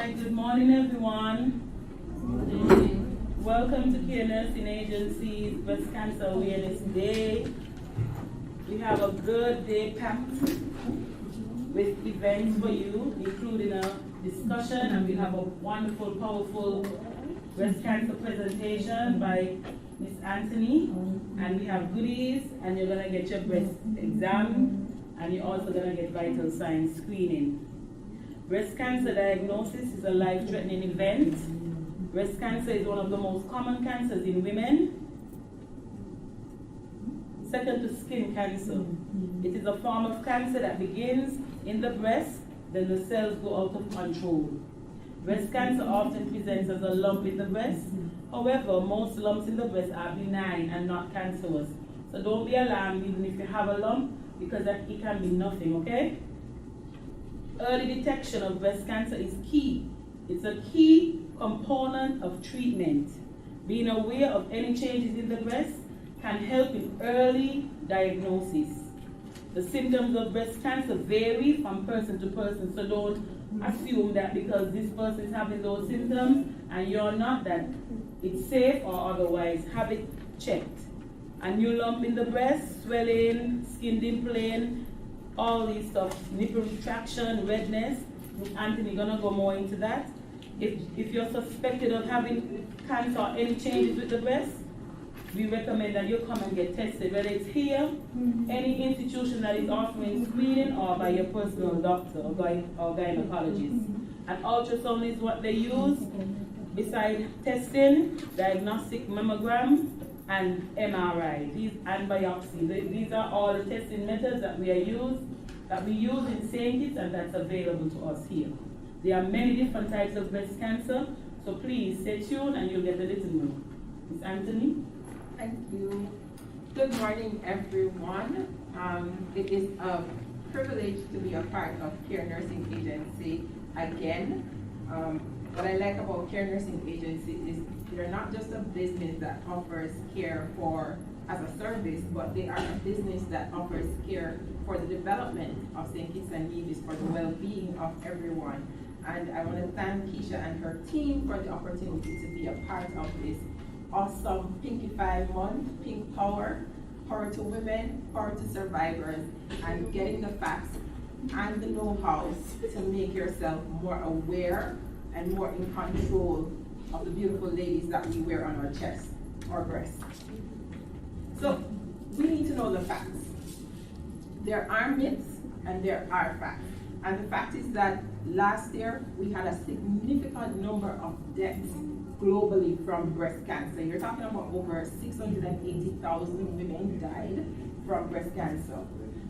Alright, good morning everyone. Good morning. Welcome to Kare Nursing Agency's Breast Cancer Awareness Day. We have a good day packed with events for you, including a discussion, and we have a wonderful, powerful breast cancer presentation by Miss Anthony. And we have goodies, and you're gonna get your breast exam, and you're also gonna get vital signs screening. Breast cancer diagnosis is a life-threatening event. Breast cancer is one of the most common cancers in women. Second to skin cancer. It is a form of cancer that begins in the breast, then the cells go out of control. Breast cancer often presents as a lump in the breast. However, most lumps in the breast are benign and not cancerous. So don't be alarmed even if you have a lump, because it can be nothing, okay? Early detection of breast cancer is key. It's a key component of treatment. Being aware of any changes in the breast can help in early diagnosis. The symptoms of breast cancer vary from person to person, so don't assume that because this person is having those symptoms and you're not, that it's safe or otherwise. Have it checked. A new lump in the breast, swelling, skin dimpling, all these stuff, nipple retraction, redness. Anthony gonna go more into that. If you're suspected of having cancer or any changes with the breast, we recommend that you come and get tested, whether it's here, any institution that is offering screening, or by your personal doctor or gynecologist. And ultrasound is what they use besides testing, diagnostic mammogram, and MRI, and biopsy. These are all the testing methods that we use in St. Kitts, and that's available to us here. There are many different types of breast cancer, so please stay tuned and you'll get a little more. Ms. Anthony? Thank you. Good morning, everyone. It is a privilege to be a part of Kare Nursing Agency again. What I like about Kare Nursing Agency is they're not just a business that offers care as a service, but they are a business that offers care for the development of St. Kitts and Nevis, for the well-being of everyone. And I want to thank Keisha and her team for the opportunity to be a part of this awesome Pinkify month, Pink Power, power to women, power to survivors, and getting the facts and the know-how to make yourself more aware and more in control of the beautiful ladies that we wear on our chest or breasts. So we need to know the facts. There are myths and there are facts. And the fact is that last year we had a significant number of deaths globally from breast cancer. You're talking about over 680,000 women died from breast cancer.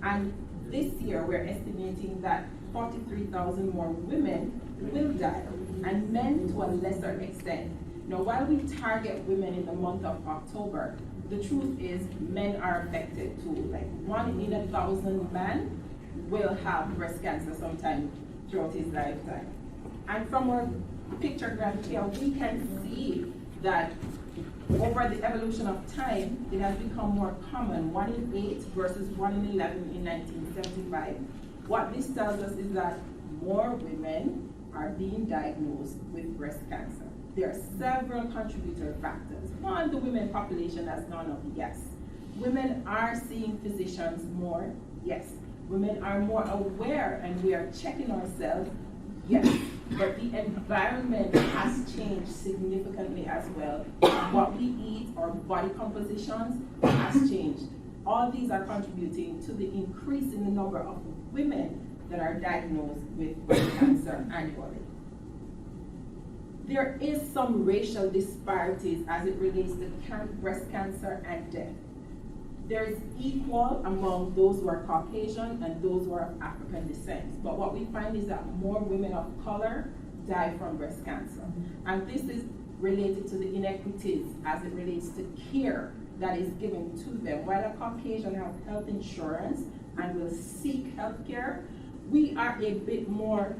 And this year we're estimating that 43,000 more women will die, and men to a lesser extent. Now, while we target women in the month of October, the truth is men are affected too. Like 1 in 1,000 men will have breast cancer sometime throughout his lifetime. And from our pictograph here, we can see that over the evolution of time, it has become more common, 1 in 8 versus 1 in 11 in 1975. What this tells us is that more women are being diagnosed with breast cancer. There are several contributor factors. One, the women population has gone up, yes. Women are seeing physicians more, yes. Women are more aware and we are checking ourselves, yes. But the environment has changed significantly as well. What we eat, our body compositions has changed. All these are contributing to the increase in the number of women that are diagnosed with breast cancer annually. There is some racial disparities as it relates to breast cancer and death. There is equal among those who are Caucasian and those who are of African descent. But what we find is that more women of color die from breast cancer. And this is related to the inequities as it relates to care that is given to them. While a Caucasian has health insurance and will seek health care, we are a bit more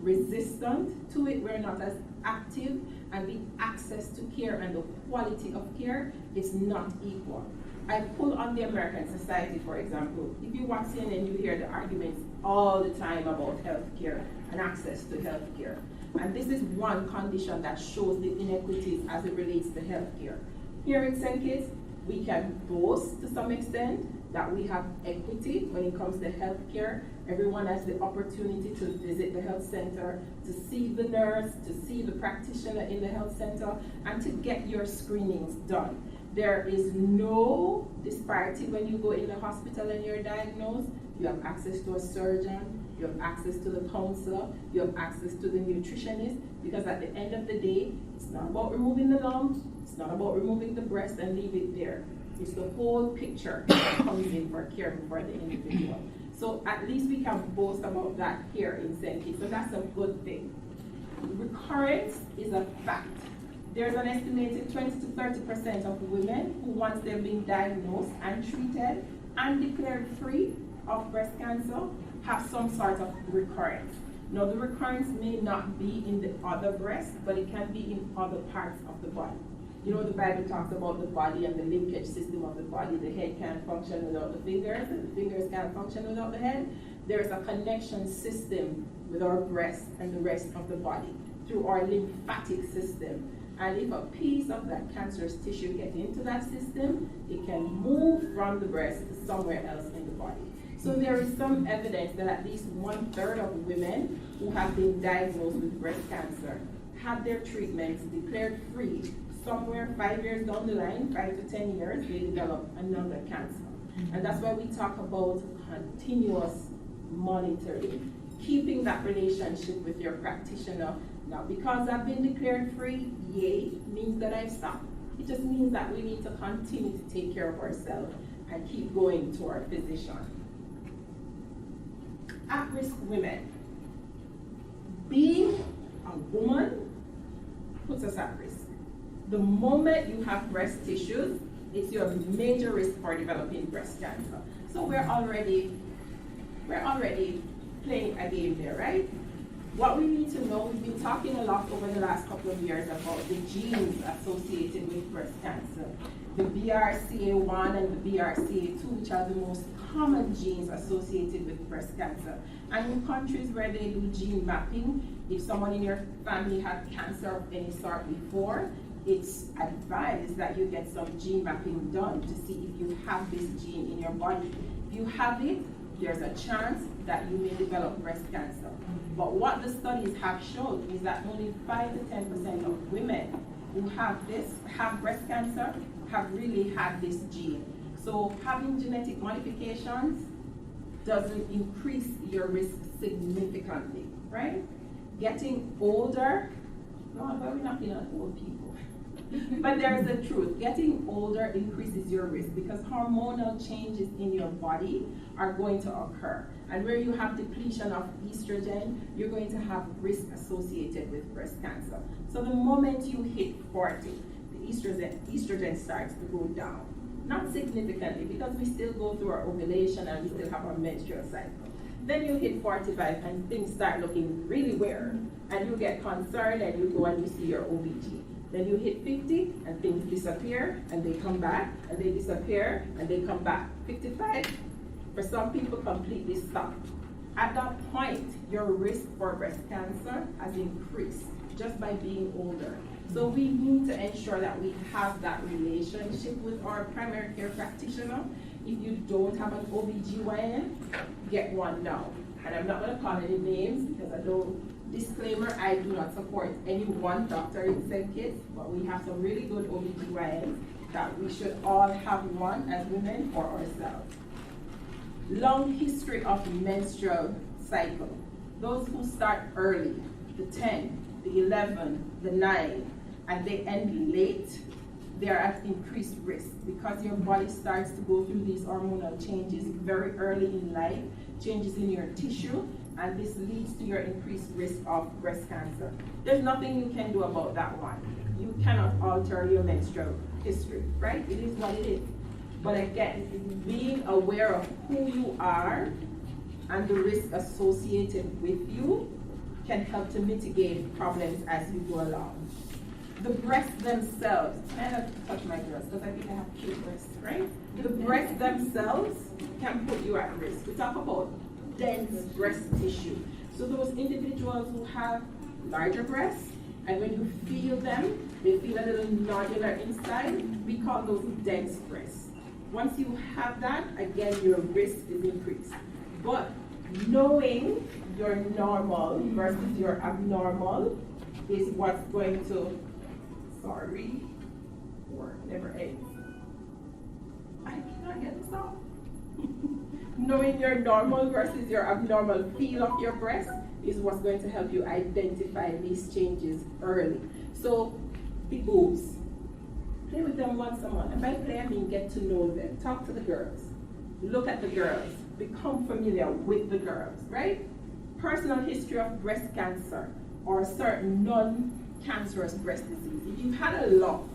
resistant to it. We're not as active, and the access to care and the quality of care is not equal. I pull on the American Society, for example. If you watch CNN, you hear the arguments all the time about health care and access to health care. And this is one condition that shows the inequities as it relates to healthcare. Here in St. Kitts, we can boast to some extent that we have equity when it comes to healthcare. Everyone has the opportunity to visit the health center, to see the nurse, to see the practitioner in the health center, and to get your screenings done. There is no disparity when you go in the hospital and you're diagnosed. You have access to a surgeon, you have access to the counselor, you have access to the nutritionist, because at the end of the day, it's not about removing the lumps, it's not about removing the breast and leave it there. It's the whole picture that comes in for caring for the individual. So at least we can boast about that here in St. Kitts, so that's a good thing. Recurrence is a fact. There's an estimated 20 to 30% of women who, once they've been diagnosed and treated and declared free of breast cancer, have some sort of recurrence. Now, the recurrence may not be in the other breast, but it can be in other parts of the body. You know, the Bible talks about the body and the linkage system of the body. The head can't function without the fingers, and the fingers can't function without the head. There's a connection system with our breast and the rest of the body through our lymphatic system. And if a piece of that cancerous tissue gets into that system, it can move from the breast to somewhere else in the body. So there is some evidence that at least 1/3 of women who have been diagnosed with breast cancer have their treatments declared free. Somewhere 5 years down the line, 5 to 10 years, they develop another cancer. And that's why we talk about continuous monitoring, keeping that relationship with your practitioner. Now, because I've been declared free, yay, means that I've stopped. It just means that we need to continue to take care of ourselves and keep going to our physician. At-risk women. Being a woman puts us at risk. The moment you have breast tissues, it's your major risk for developing breast cancer. So we're already playing a game there, right? What we need to know, we've been talking a lot over the last couple of years about the genes associated with breast cancer. The BRCA1 and the BRCA2, which are the most common genes associated with breast cancer. And in countries where they do gene mapping, if someone in your family had cancer of any sort before, it's advised that you get some gene mapping done to see if you have this gene in your body. If you have it, there's a chance that you may develop breast cancer. But what the studies have shown is that only 5 to 10% of women who have breast cancer have really had this gene. So having genetic modifications doesn't increase your risk significantly, right? Getting older, no, we're not in old people. But there's the truth. Getting older increases your risk because hormonal changes in your body are going to occur. And where you have depletion of estrogen, you're going to have risk associated with breast cancer. So the moment you hit 40, the estrogen starts to go down. Not significantly because we still go through our ovulation and we still have our menstrual cycle. Then you hit 45 and things start looking really weird. And you get concerned and you go and you see your OBG. Then you hit 50 and things disappear and they come back and they disappear and they come back. 55, for some people, completely stop. At that point, your risk for breast cancer has increased just by being older. So we need to ensure that we have that relationship with our primary care practitioner. If you don't have an OBGYN, get one now. And I'm not going to call any names because I don't. Disclaimer, I do not support any one doctor in St. Kitts, but we have some really good OBGYNs that we should all have one as women for ourselves. Long history of menstrual cycle. Those who start early, the 10, the 11, the 9, and they end late, they are at increased risk because your body starts to go through these hormonal changes very early in life, changes in your tissue, and this leads to your increased risk of breast cancer. There's nothing you can do about that one. You cannot alter your menstrual history, right? It is what it is. But again, being aware of who you are and the risk associated with you can help to mitigate problems as you go along. The breasts themselves, and I touch my girls because I think I have cute breasts, right? The breasts themselves can put you at risk. We talk about dense breast tissue. So those individuals who have larger breasts, and when you feel them, they feel a little nodular inside. We call those dense breasts. Once you have that, again, your risk is increased. But knowing your normal versus your abnormal is what's going to, work never ends. I cannot get this out. Knowing your normal versus your abnormal feel of your breast is what's going to help you identify these changes early. So, big boobs. Play with them once a month. And by play, I mean get to know them. Talk to the girls. Look at the girls. Become familiar with the girls, right? Personal history of breast cancer or certain non-cancerous breast disease. If you've had a lump,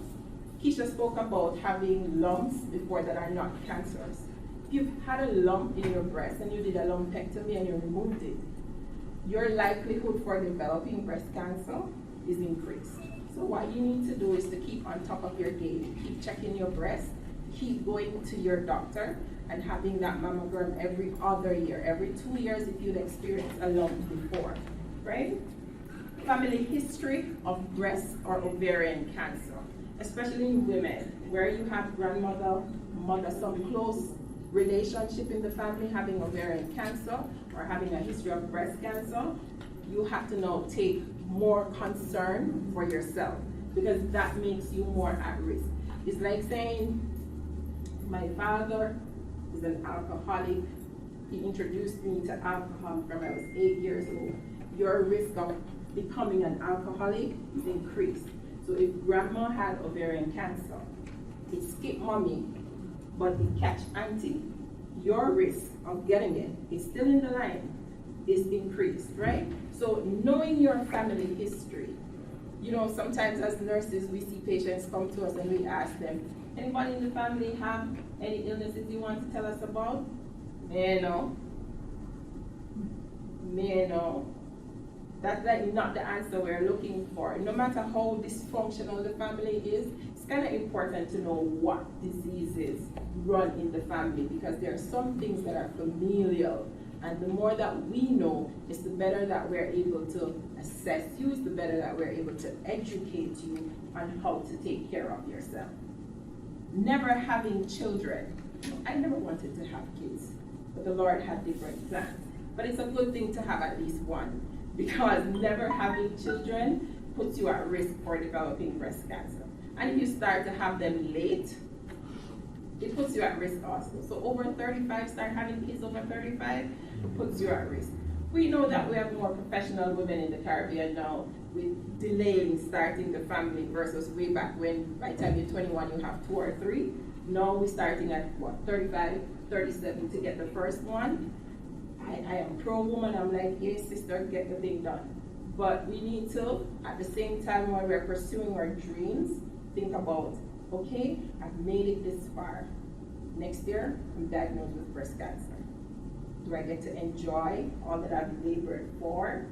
Keisha spoke about having lumps before that are not cancerous. If you've had a lump in your breast and you did a lumpectomy and you removed it, your likelihood for developing breast cancer is increased. So what you need to do is to keep on top of your game, keep checking your breast, keep going to your doctor and having that mammogram every other year, every 2 years if you've experienced a lump before, right? Family history of breast or ovarian cancer, especially in women, where you have grandmother, mother, some close relationship in the family having ovarian cancer or having a history of breast cancer, you have to now take more concern for yourself because that makes you more at risk. It's like saying, my father is an alcoholic. He introduced me to alcohol from I was 8 years old. Your risk of becoming an alcoholic is increased. So if grandma had ovarian cancer, it skipped mommy, but it catch auntie, your risk of getting it is still in the line, is increased, right? So knowing your family history, you know, sometimes as nurses, we see patients come to us and we ask them, anybody in the family have any illnesses you want to tell us about? May I know? May I know? That's like not the answer we're looking for. No matter how dysfunctional the family is, it's kind of important to know what diseases run in the family because there are some things that are familial. And the more that we know, it's the better that we're able to assess you, it's the better that we're able to educate you on how to take care of yourself. Never having children. I never wanted to have kids, but the Lord had different plans. But it's a good thing to have at least one, because never having children puts you at risk for developing breast cancer. And if you start to have them late, it puts you at risk also. So over 35, start having kids over 35, puts you at risk. We know that we have more professional women in the Caribbean now with delaying starting the family versus way back when by the time you're 21 you have 2 or 3. Now we're starting at what, 35, 37 to get the first one. I am pro-woman, I'm like, yes sister, get the thing done. But we need to, at the same time when we're pursuing our dreams, think about, okay, I've made it this far. Next year, I'm diagnosed with breast cancer. Do I get to enjoy all that I've labored for?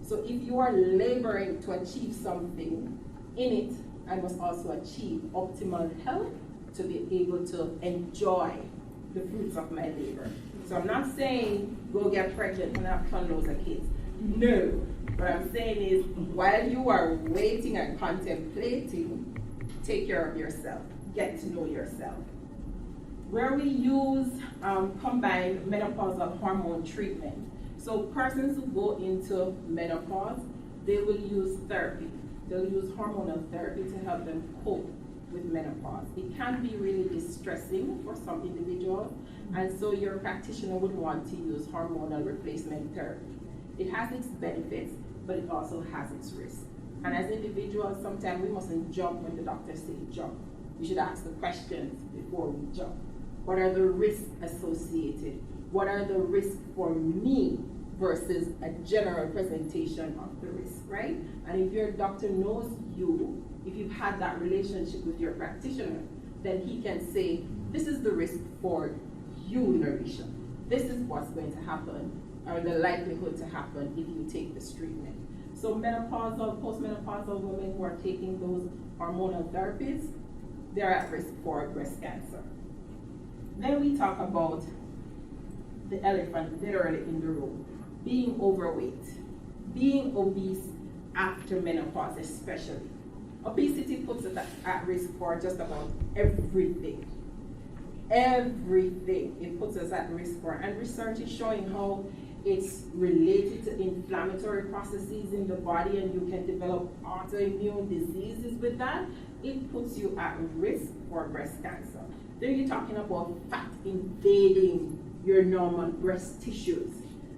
So if you are laboring to achieve something, in it, I must also achieve optimal health to be able to enjoy the fruits of my labor. So I'm not saying go get pregnant and have tons of kids. No. What I'm saying is while you are waiting and contemplating, take care of yourself. Get to know yourself. Where we use combined menopausal hormone treatment. So persons who go into menopause, they will use therapy. They'll use hormonal therapy to help them cope with menopause. It can be really distressing for some individuals, and so your practitioner would want to use hormonal replacement therapy. It has its benefits, but it also has its risks. And as individuals, sometimes we mustn't jump when the doctor says jump. We should ask the questions before we jump. What are the risks associated? What are the risks for me versus a general presentation of the risk, right? And if your doctor knows you, if you've had that relationship with your practitioner, then he can say, this is the risk for you, Narisha. This is what's going to happen, or the likelihood to happen if you take this treatment. So menopausal, postmenopausal women who are taking those hormonal therapies, they're at risk for breast cancer. Then we talk about the elephant literally in the room, being overweight, being obese, after menopause especially. Obesity puts us at risk for just about everything. Everything it puts us at risk for. And research is showing how it's related to inflammatory processes in the body, and you can develop autoimmune diseases with that. It puts you at risk for breast cancer. Then you're talking about fat invading your normal breast tissues,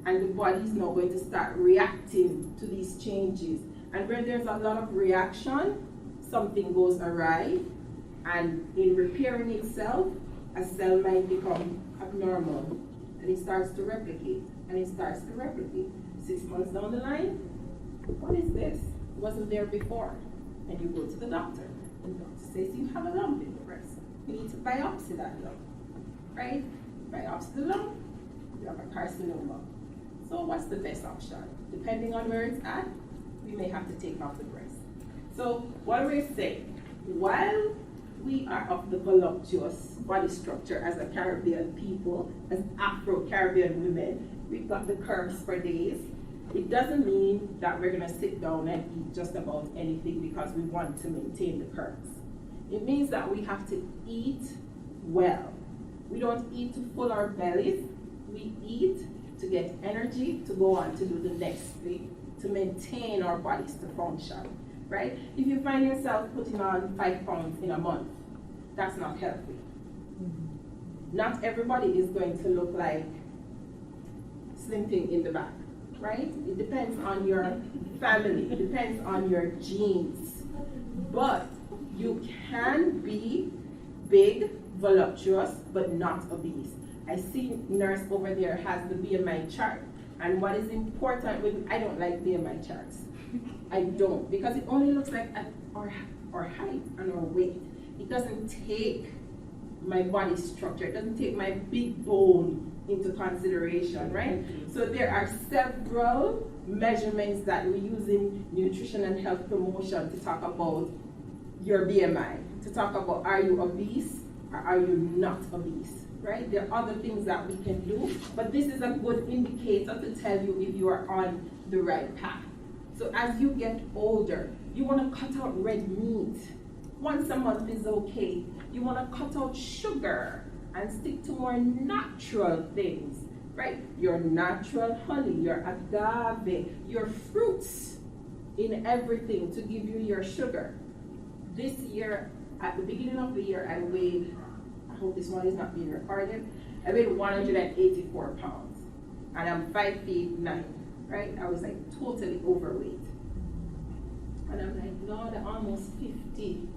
and the body is now going to start reacting to these changes. And where there's a lot of reaction, something goes awry, and in repairing itself, a cell might become abnormal, and it starts to replicate, and it starts to replicate. 6 months down the line, what is this? It wasn't there before. And you go to the doctor, and the doctor says you have a lump in the breast. You need to biopsy that lump, right? Biopsy the lump, you have a carcinoma. So what's the best option? Depending on where it's at, we may have to take off the breast. So what we're saying, while we are of the voluptuous body structure as a Caribbean people, as Afro-Caribbean women, we've got the curves for days. It doesn't mean that we're gonna sit down and eat just about anything because we want to maintain the curves. It means that we have to eat well. We don't eat to fill our bellies, we eat to get energy to go on to do the next thing, to maintain our bodies to function, right? If you find yourself putting on 5 pounds in a month, that's not healthy. Not everybody is going to look like Slim Thing in the back, right? It depends on your family, it depends on your genes. But you can be big, voluptuous, but not obese. I see nurse over there has the BMI chart. And what is important with, I don't like BMI charts. I don't, because it only looks like our height and our weight. It doesn't take my body structure, it doesn't take my big bone into consideration, right? So there are several measurements that we use in nutrition and health promotion to talk about your BMI, to talk about are you obese or are you not obese, right? There are other things that we can do, but this is a good indicator to tell you if you are on the right path. So as you get older, you want to cut out red meat. Once a month is okay. You want to cut out sugar and stick to more natural things, right? Your natural honey, your agave, your fruits in everything to give you your sugar. This year, at the beginning of the year, I weighed, I hope this one is not being recorded, I weighed 184 pounds. And I'm 5'9", right? I was like totally overweight. And I'm like, Lord, I'm almost 50.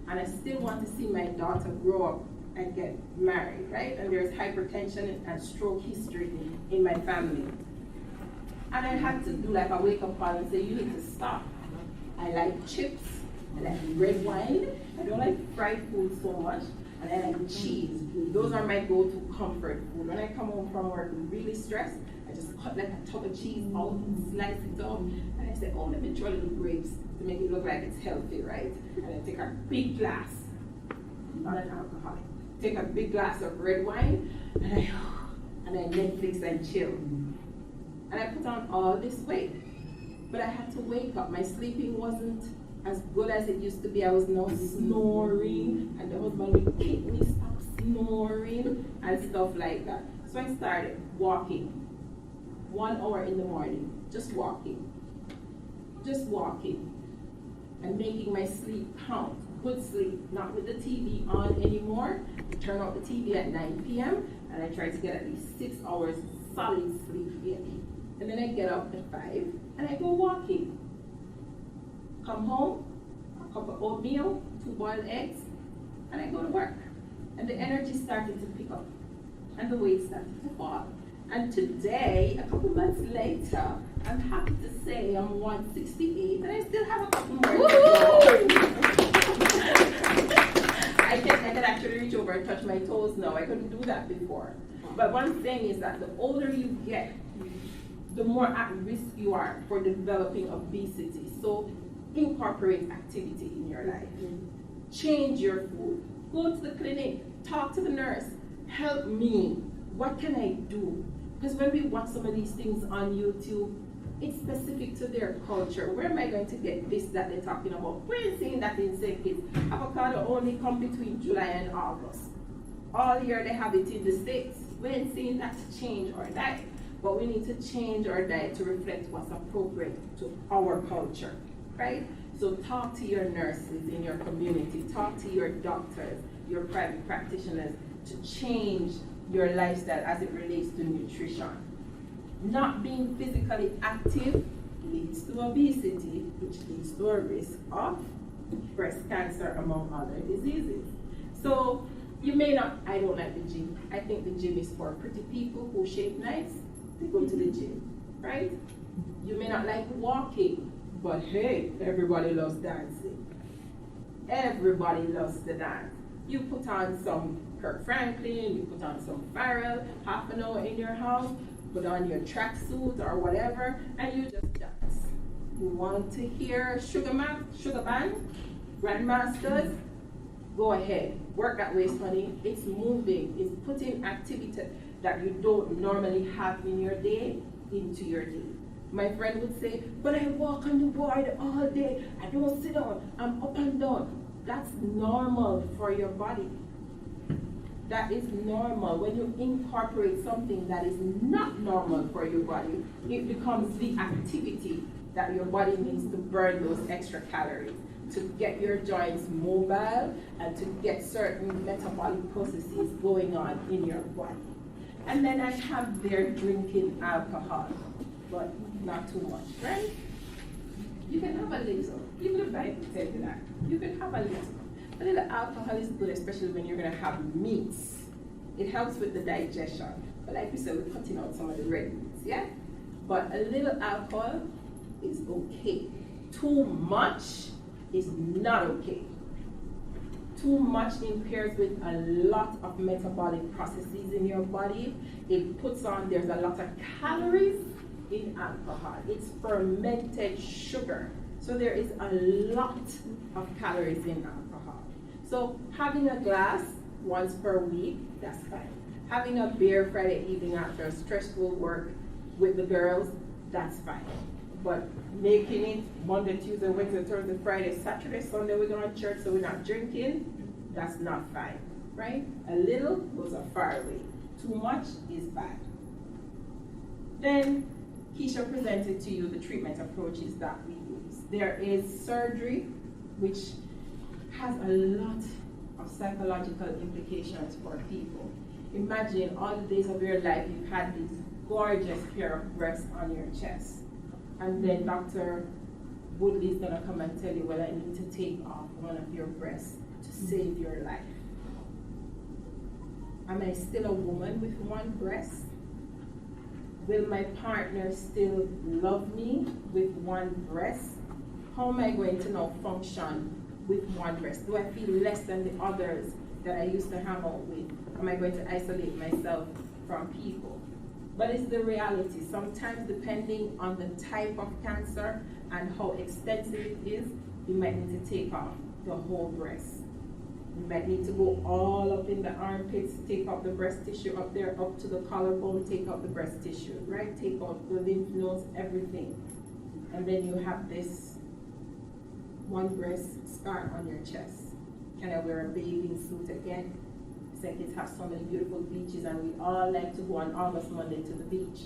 And I still want to see my daughter grow up and get married, right? And there's hypertension and stroke history in my family. And I had to do like a wake-up call and say, you need to stop. I like chips, I like red wine, I don't like fried food so much, and I like cheese. Those are my go-to comfort food. When I come home from work really stressed, I just cut like a tub of cheese out and slice it up, and I say, oh, let me throw little grapes to make it look like it's healthy, right? And I take a big glass, not an alcoholic, take a big glass of red wine, and I Netflix and chill. And I put on all this weight. But I had to wake up. My sleeping wasn't as good as it used to be. I was now snoring, and the husband would kick me, stop snoring, and stuff like that. So I started walking. 1 hour in the morning, just walking, and making my sleep count. Good sleep, not with the TV on anymore. Turn off the TV at 9 p.m. and I try to get at least 6 hours solid sleep in. And then I get up at 5 and I go walking. Come home, a cup of oatmeal, 2 boiled eggs, and I go to work. And the energy started to pick up and the weight started to fall. And today, a couple months later, I'm happy to say I'm 168 and I still have a couple more to go. I can actually reach over and touch my toes now. I couldn't do that before. But one thing is that the older you get, the more at risk you are for developing obesity. So incorporate activity in your life. Change your food. Go to the clinic. Talk to the nurse. Help me. What can I do? Because when we watch some of these things on YouTube, it's specific to their culture. Where am I going to get this that they're talking about? We ain't seeing that in St. Kitts. Avocado only come between July and August. All year they have it in the States. We ain't seeing that change our diet. But we need to change our diet to reflect what's appropriate to our culture, right? So talk to your nurses in your community, talk to your doctors, your private practitioners to change your lifestyle as it relates to nutrition. Not being physically active leads to obesity, which leads to a risk of breast cancer, among other diseases. So you may not, I don't like the gym. I think the gym is for pretty people who shape nice. They go to the gym, right? You may not like walking, but hey, everybody loves dancing. Everybody loves to dance. You put on some Kirk Franklin, you put on some Pharrell, half an hour in your house, put on your tracksuit or whatever, and you just dance. You want to hear Sugar Band, Grandmasters? Go ahead, work that waist, honey. It's moving, it's putting activity that you don't normally have in your day into your day. My friend would say, but I walk on the board all day. I don't sit down, I'm up and down. That's normal for your body. That is normal. When you incorporate something that is not normal for your body, it becomes the activity that your body needs to burn those extra calories, to get your joints mobile and to get certain metabolic processes going on in your body. And then I have their drinking alcohol, but not too much, right? You can have a little, even the Bible tells you that. You can have a little. A little alcohol is good, especially when you're gonna have meats. It helps with the digestion. But like we said, we're cutting out some of the red meats, yeah? But a little alcohol is okay. Too much is not okay. Too much impairs with a lot of metabolic processes in your body. It puts on, there's a lot of calories in alcohol. It's fermented sugar. So there is a lot of calories in alcohol. So having a glass once per week, that's fine. Having a beer Friday evening after a stressful work with the girls, that's fine. But making it Monday, Tuesday, Wednesday, Thursday, Friday, Saturday, Sunday, we're going to church, so we're not drinking, that's not fine, right? A little goes a far way. Too much is bad. Then Keisha presented to you the treatment approaches that we use. There is surgery, which has a lot of psychological implications for people. Imagine all the days of your life you've had this gorgeous pair of breasts on your chest. And then Dr. Woodley is gonna come and tell you, well, I need to take off one of your breasts to save your life. Am I still a woman with one breast? Will my partner still love me with one breast? How am I going to now function with one breast? Do I feel less than the others that I used to hang out with? Am I going to isolate myself from people? But it's the reality. Sometimes, depending on the type of cancer and how extensive it is, you might need to take off the whole breast. You might need to go all up in the armpits, take out the breast tissue up there, up to the collarbone, take out the breast tissue, right? Take out the lymph nodes, everything. And then you have this one breast scar on your chest. Can I wear a bathing suit again? St. Kitts have so many beautiful beaches, and we all like to go on August Monday to the beach.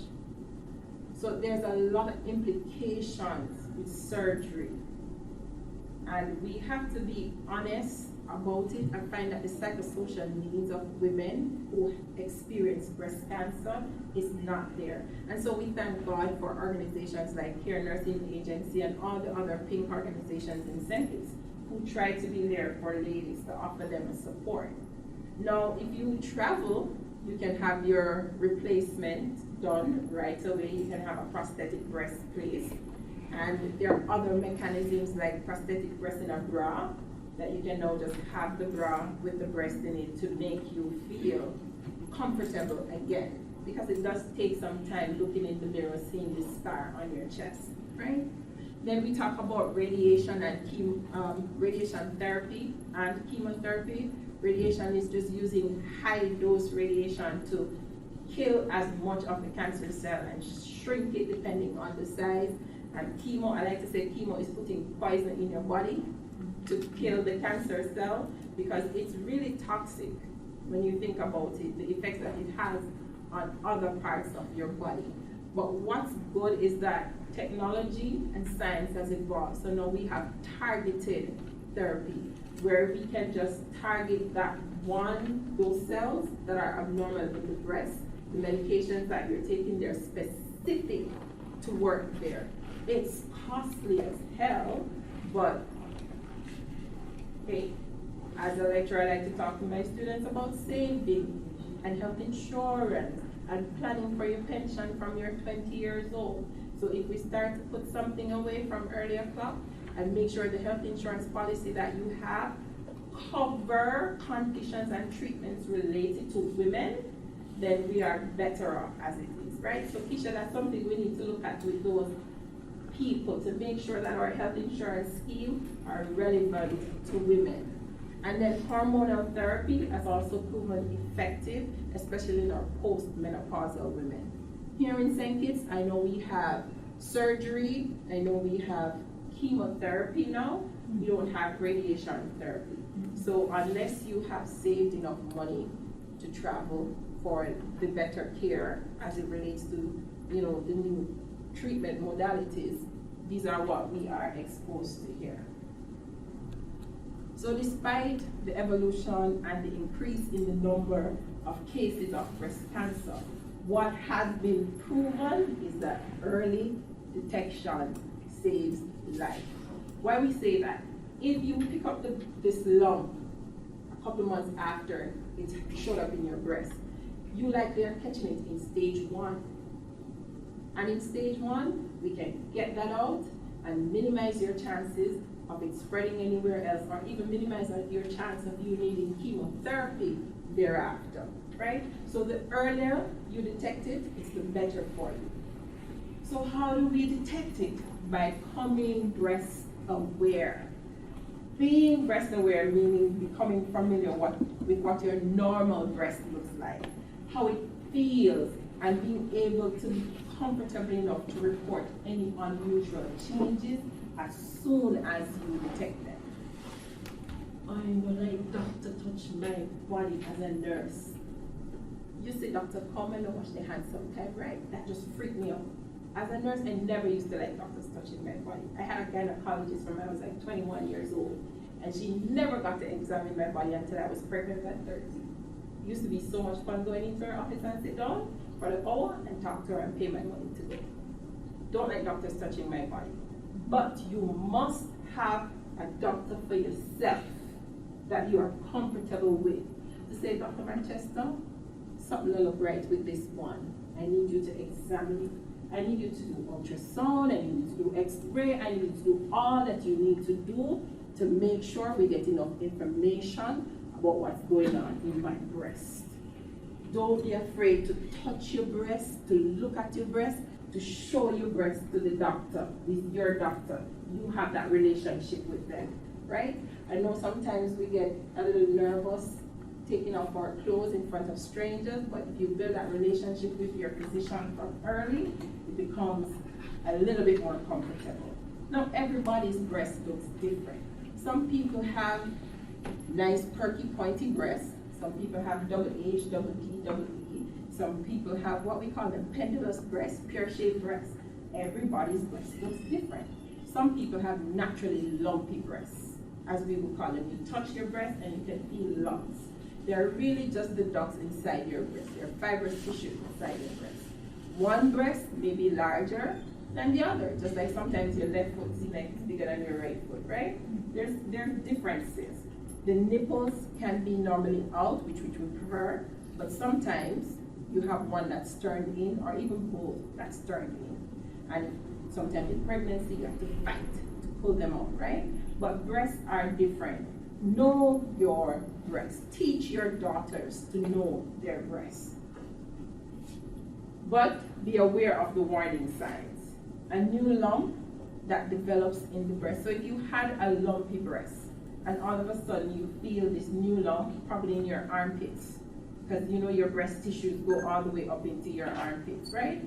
So there's a lot of implications with surgery. And we have to be honest about it and find that the psychosocial needs of women who experience breast cancer is not there. And so we thank God for organizations like Kare Nursing Agency and all the other pink organizations in St. Kitts who try to be there for ladies to offer them a support. Now, if you travel, you can have your replacement done right away. You can have a prosthetic breast placed. And there are other mechanisms like prosthetic breast in a bra that you can now just have the bra with the breast in it to make you feel comfortable again. Because it does take some time looking in the mirror, seeing this scar on your chest, right? Then we talk about radiation and radiation therapy and chemotherapy. Radiation is just using high dose radiation to kill as much of the cancer cell and shrink it depending on the size. And chemo, I like to say chemo is putting poison in your body to kill the cancer cell, because it's really toxic when you think about it, the effects that it has on other parts of your body. But what's good is that technology and science has evolved. So now we have targeted therapy, where we can just target those cells that are abnormal in the breast. The medications that you're taking, they're specific to work there. It's costly as hell, but hey, as a lecturer, I like to talk to my students about saving and health insurance and planning for your pension from your 20 years old. So if we start to put something away from early o'clock and make sure the health insurance policy that you have cover conditions and treatments related to women, then we are better off as it is, right? So Keisha, that's something we need to look at with those people to make sure that our health insurance schemes are relevant to women. And then hormonal therapy has also proven effective, especially in our post-menopausal women. Here in St. Kitts, I know we have surgery, I know we have chemotherapy now, we don't have radiation therapy. So unless you have saved enough money to travel for the better care as it relates to, the new treatment modalities, these are what we are exposed to here. So despite the evolution and the increase in the number of cases of breast cancer, what has been proven is that early detection saves life. Why we say that? If you pick up this lump a couple months after it showed up in your breast, you likely are catching it in stage 1. And in stage 1, we can get that out and minimize your chances of it spreading anywhere else, or even minimize your chance of you needing chemotherapy thereafter, right? So the earlier you detect it, it's the better for you. So how do we detect it? By becoming breast aware. Being breast aware meaning becoming familiar with what your normal breast looks like, how it feels, and being able to be comfortable enough to report any unusual changes as soon as you detect them. I'm gonna let doctor touch my body as a nurse. You see doctor come and wash their hands sometime, right? That just freaked me out. As a nurse, I never used to like doctors touching my body. I had a gynecologist from when I was like 21 years old, and she never got to examine my body until I was pregnant at 30. It used to be so much fun going into her office and sit down for an hour and talk to her and pay my money to go. Don't like doctors touching my body. But you must have a doctor for yourself that you are comfortable with. To say, Dr. Manchester, something will look right with this one. I need you to examine it. I need you to do ultrasound, I need you to do x-ray, I need you to do all that you need to do to make sure we get enough information about what's going on in my breast. Don't be afraid to touch your breast, to look at your breast, to show your breast to the doctor, with your doctor. You have that relationship with them, right? I know sometimes we get a little nervous taking off our clothes in front of strangers, but if you build that relationship with your physician from early, it becomes a little bit more comfortable. Now, everybody's breast looks different. Some people have nice, perky, pointy breasts. Some people have double H, double P, double E. Some people have what we call them pendulous breasts, pear-shaped breasts. Everybody's breast looks different. Some people have naturally lumpy breasts, as we would call them. You touch your breast and you can feel lumps. They're really just the ducts inside your breast. They're fibrous tissue inside your breast. One breast may be larger than the other, just like sometimes your left foot seems like it's bigger than your right foot, right? There's differences. The nipples can be normally out, which we prefer, but sometimes you have one that's turned in, or even both that's turned in. And sometimes in pregnancy, you have to fight to pull them out, right? But breasts are different. Know your breasts. Teach your daughters to know their breasts. But be aware of the warning signs. A new lump that develops in the breast. So if you had a lumpy breast, and all of a sudden you feel this new lump, probably in your armpits, because you know your breast tissues go all the way up into your armpits, right?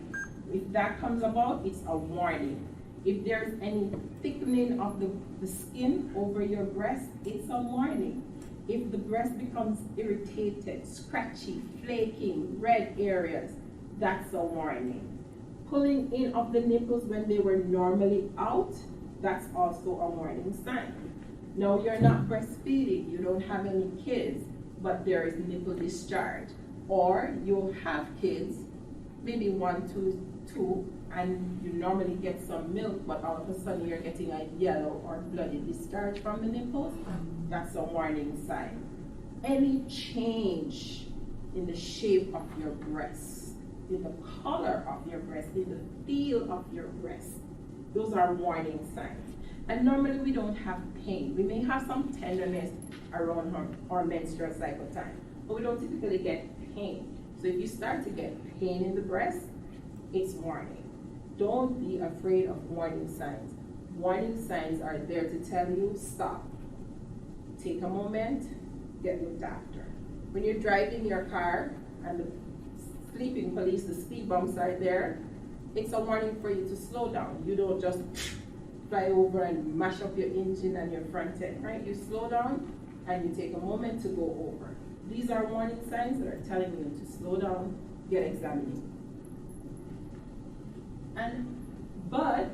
If that comes about, it's a warning. If there's any thickening of the skin over your breast, it's a warning. If the breast becomes irritated, scratchy, flaking, red areas, that's a warning. Pulling in of the nipples when they were normally out, that's also a warning sign. Now you're not breastfeeding, you don't have any kids, but there is nipple discharge. Or you'll have kids, maybe 1, 2, and you normally get some milk, but all of a sudden you're getting a yellow or bloody discharge from the nipples, that's a warning sign. Any change in the shape of your breast, in the color of your breast, in the feel of your breast, those are warning signs. And normally we don't have pain. We may have some tenderness around our menstrual cycle time, but we don't typically get pain. So if you start to get pain in the breast, it's warning. Don't be afraid of warning signs. Warning signs are there to tell you, stop. Take a moment, get looked after. When you're driving your car and the sleeping police, the speed bumps are there, it's a warning for you to slow down. You don't just fly over and mash up your engine and your front end, right? You slow down and you take a moment to go over. These are warning signs that are telling you to slow down, get examined. But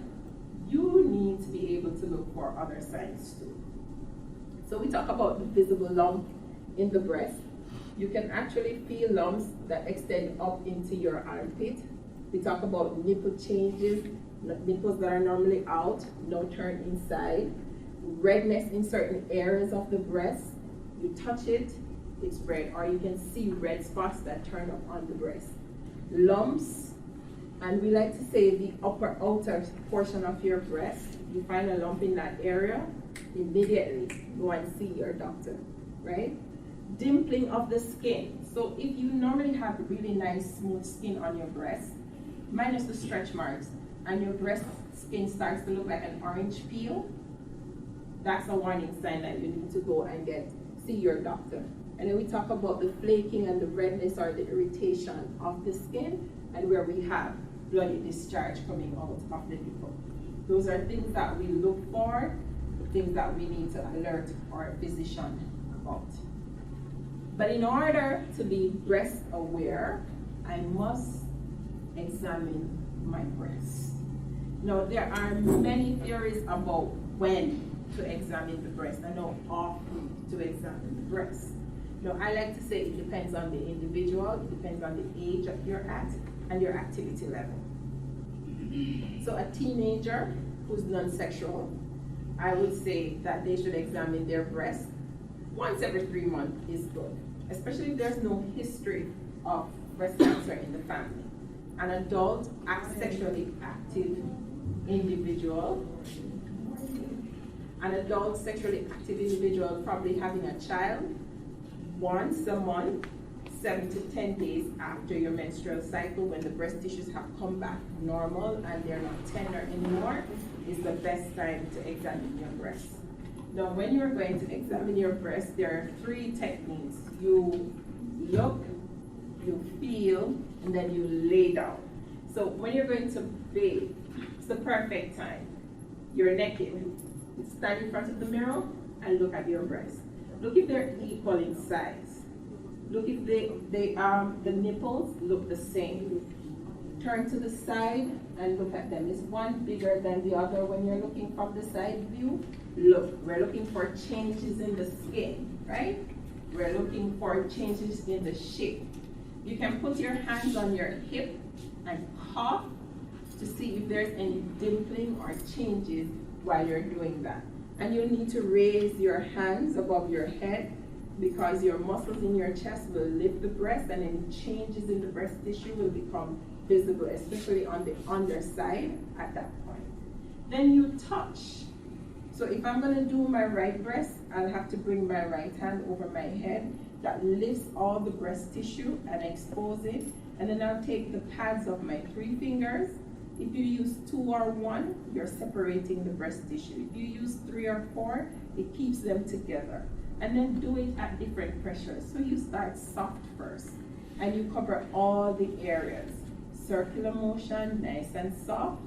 you need to be able to look for other signs too. So we talk about the visible lump in the breast. You can actually feel lumps that extend up into your armpit. We talk about nipple changes, nipples that are normally out, now turn inside. Redness in certain areas of the breast. You touch it, it's red, or you can see red spots that turn up on the breast. Lumps, and we like to say the upper outer portion of your breast. You find a lump in that area, immediately go and see your doctor, right? Dimpling of the skin. So if you normally have really nice smooth skin on your breast, minus the stretch marks, and your breast skin starts to look like an orange peel, that's a warning sign that you need to go and see your doctor. And then we talk about the flaking and the redness or the irritation of the skin, and where we have bloody discharge coming out of the nipple. Those are things that we look for, things that we need to alert our physician about. But in order to be breast aware, I must examine my breast. Now, there are many theories about when to examine the breast and how often to examine the breast. Now, I like to say it depends on the individual, it depends on the age that you're at, and your activity level. So a teenager who's non-sexual, I would say that they should examine their breast once every 3 months is good, especially if there's no history of breast cancer in the family. An adult, sexually active individual, probably having a child once a month, 7 to 10 days after your menstrual cycle, when the breast tissues have come back normal and they're not tender anymore, is the best time to examine your breast. Now, when you're going to examine your breast, there are 3 techniques. You look, you feel, and then you lay down. So when you're going to bathe, it's the perfect time. You're naked. Stand in front of the mirror and look at your breasts. Look if they're equal in size. Look if the nipples look the same. Turn to the side and look at them. Is one bigger than the other when you're looking from the side view? Look, we're looking for changes in the skin, right? We're looking for changes in the shape. You can put your hands on your hip and cough to see if there's any dimpling or changes while you're doing that. And you'll need to raise your hands above your head because your muscles in your chest will lift the breast, and any changes in the breast tissue will become visible, especially on the underside at that point. Then you touch. So if I'm going to do my right breast, I'll have to bring my right hand over my head. That lifts all the breast tissue and expose it. And then I'll take the pads of my 3 fingers. If you use 2 or 1, you're separating the breast tissue. If you use 3 or 4, it keeps them together. And then do it at different pressures. So you start soft first. and you cover all the areas. Circular motion, nice and soft,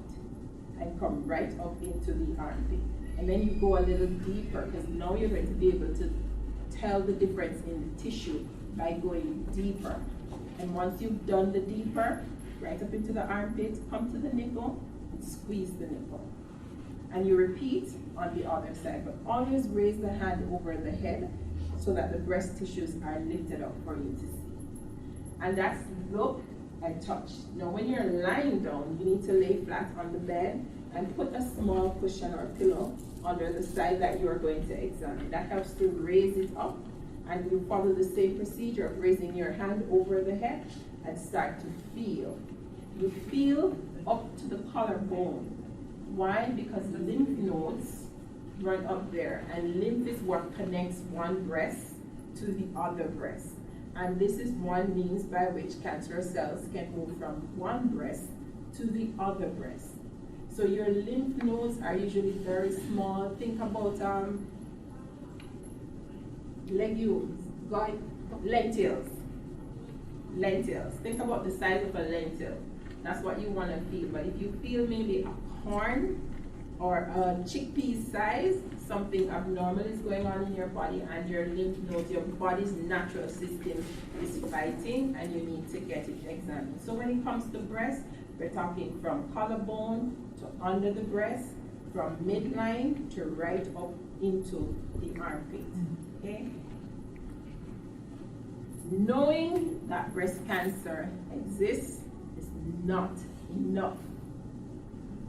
and come right up into the armpit. And then you go a little deeper, because now you're going to be able to tell the difference in the tissue by going deeper. And once you've done the deeper, right up into the armpit, come to the nipple and squeeze the nipple. And you repeat on the other side, but always raise the hand over the head so that the breast tissues are lifted up for you to see. And that's look and touch. Now when you're lying down, you need to lay flat on the bed and put a small cushion or pillow under the side that you're going to examine. That helps to raise it up, and you follow the same procedure of raising your hand over the head and start to feel. You feel up to the collarbone. Why? Because the lymph nodes run up there, and lymph is what connects one breast to the other breast. And this is one means by which cancerous cells can move from one breast to the other breast. So your lymph nodes are usually very small. Think about legumes, lentils. Lentils. Think about the size of a lentil. That's what you want to feel. But if you feel maybe a corn or a chickpea size, something abnormal is going on in your body, and your lymph nodes, your body's natural system is fighting, and you need to get it examined. So when it comes to breast, we're talking from collarbone to under the breast, from midline to right up into the armpit. Okay? Knowing that breast cancer exists is not enough.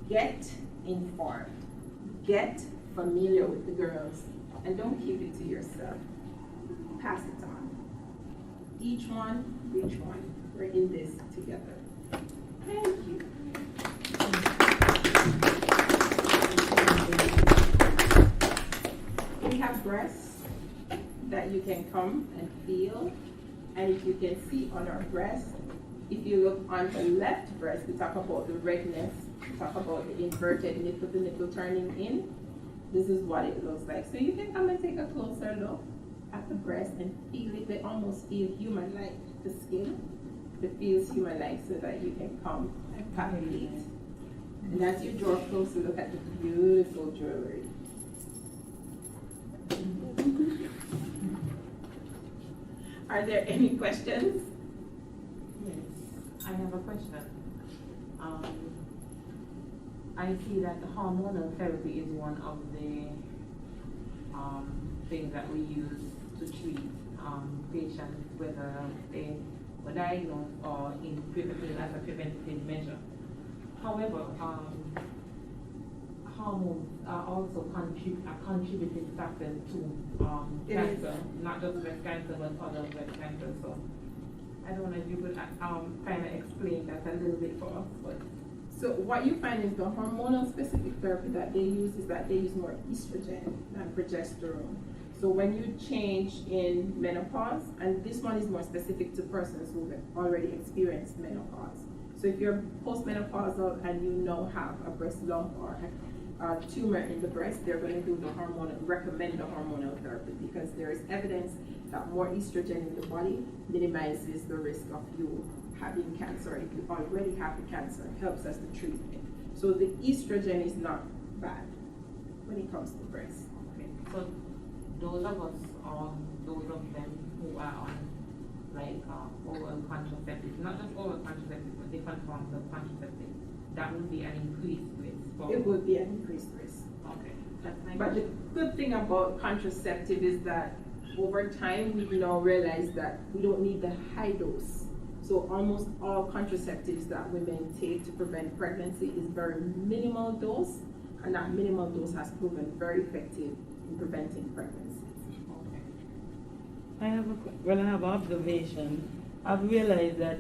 Get informed. Get familiar with the girls, and don't keep it to yourself. Pass it on. Each one, reach one. We're in this together. Thank you. We have breasts that you can come and feel, and if you can see on our breast, if you look on the left breast, we talk about the redness, we talk about the inverted nipple, the nipple turning in. This is what it looks like. So you can come and take a closer look at the breast and feel it. They almost feel human-like, the skin. It feels human-like, so that you can come and palpate. And as you draw closer, look at the beautiful jewelry. Are there any questions? Yes, I have a question. I see that the hormonal therapy is one of the things that we use to treat patients, whether they were diagnosed or as a preventative measure. However, hormones are also a contributing factor to cancer, not just breast cancer, but other breast cancer. So I don't know if you could kind of explain that a little bit for us. But so what you find is the hormonal specific therapy that they use is that they use more estrogen than progesterone. So when you change in menopause, and this one is more specific to persons who have already experienced menopause. So if you're postmenopausal and you now have a breast lump or a tumor in the breast, they're going to do recommend the hormonal therapy, because there is evidence that more estrogen in the body minimizes the risk of you having cancer. If you already have the cancer, it helps us to treat it. So the estrogen is not bad when it comes to breast. okay, so those of us, those of them who are on oral contraceptives, not just oral contraceptives, but different forms of contraceptives, that would be an increased risk. It would be an increased risk. Okay, that's my But the good thing about contraceptive is that over time we've now realized that we don't need the high dose. So almost all contraceptives that women take to prevent pregnancy is very minimal dose, and that minimal dose has proven very effective in preventing pregnancy. Okay. I have an observation. I've realized that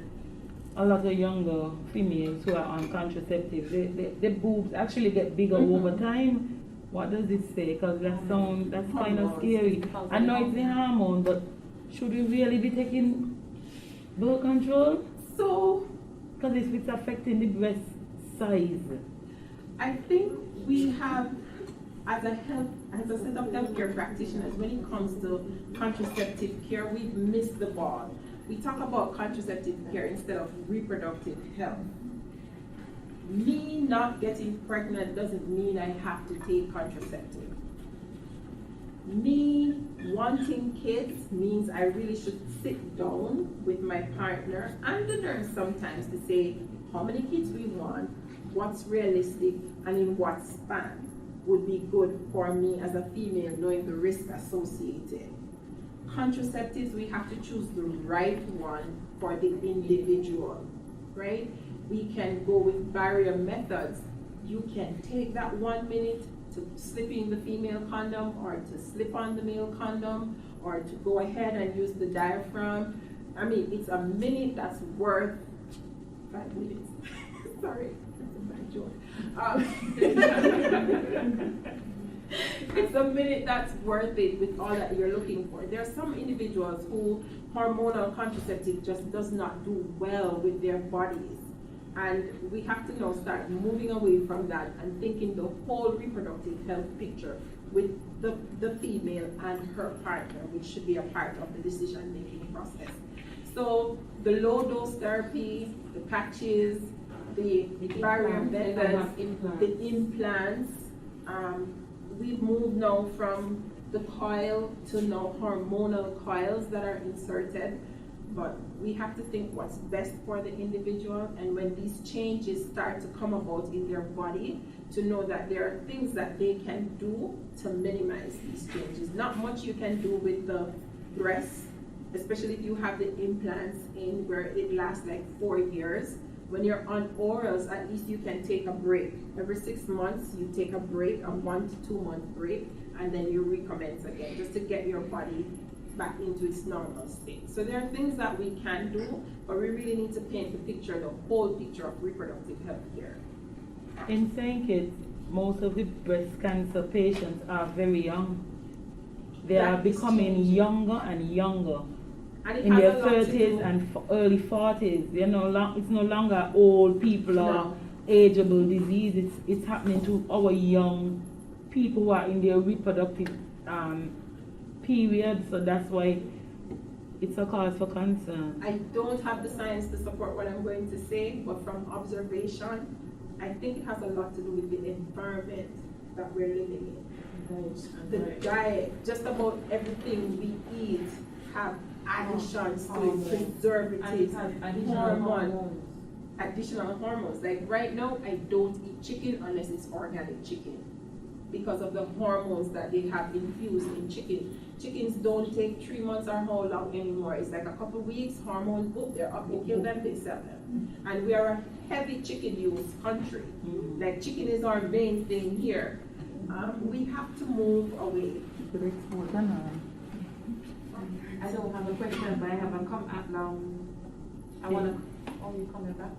a lot of younger females who are on contraceptives, the boobs actually get bigger over time. What does it say? Because that's kind of scary. I know it's the hormone, but should we really be taking birth control? So, because if it's affecting the breast size. I think we have, as a set of healthcare practitioners, when it comes to contraceptive care, we've missed the ball. we talk about contraceptive care instead of reproductive health. Me not getting pregnant doesn't mean I have to take contraceptive. Me wanting kids means I really should sit down with my partner and the nurse sometimes to say how many kids we want, what's realistic, and in what span would be good for me as a female, knowing the risk associated. Contraceptives, we have to choose the right one for the individual, right? We can go with barrier methods. You can take that 1 minute to slip in the female condom or to slip on the male condom or to go ahead and use the diaphragm. I mean, it's a minute that's worth 5 minutes. Sorry, that's a bad joke. It's a minute that's worth it with all that you're looking for. There are some individuals who hormonal contraceptive just does not do well with their bodies. And we have to now start moving away from that and thinking the whole reproductive health picture with the female and her partner, which should be a part of the decision-making process. So the low-dose therapy, the patches, the barrier methods, the implants, we've moved now from the coil to now hormonal coils that are inserted. But we have to think what's best for the individual, and when these changes start to come about in their body, to know that there are things that they can do to minimize these changes. Not much you can do with the breast, especially if you have the implants in where it lasts like 4 years. When you're on orals, at least you can take a break. Every 6 months, you take a break, a 1 to 2 month break, and then you recommence again, just to get your body back into its normal state. So there are things that we can do, but we really need to paint the picture, the whole picture of reproductive health care. In St. Kitts, most of the breast cancer patients are very young. They are becoming younger and younger. And in their 30s and early 40s. It's no longer old people or ageable disease. It's happening to our young people who are in their reproductive period, so that's why it's a cause for concern. I don't have the science to support what I'm going to say, but from observation, I think it has a lot to do with the environment that we're living in. The diet, just about everything we eat have additions to it, preservatives, additional hormones. Like right now, I don't eat chicken unless it's organic chicken, because of the hormones that they have infused in chicken. Chickens don't take 3 months or how long anymore. It's like a couple of weeks, hormones, boom, they're up, they kill them, they sell them. And we are a heavy chicken use country. Like chicken is our main thing here. We have to move away. I don't have a question, but I have a comment. I want to, oh, you coming back?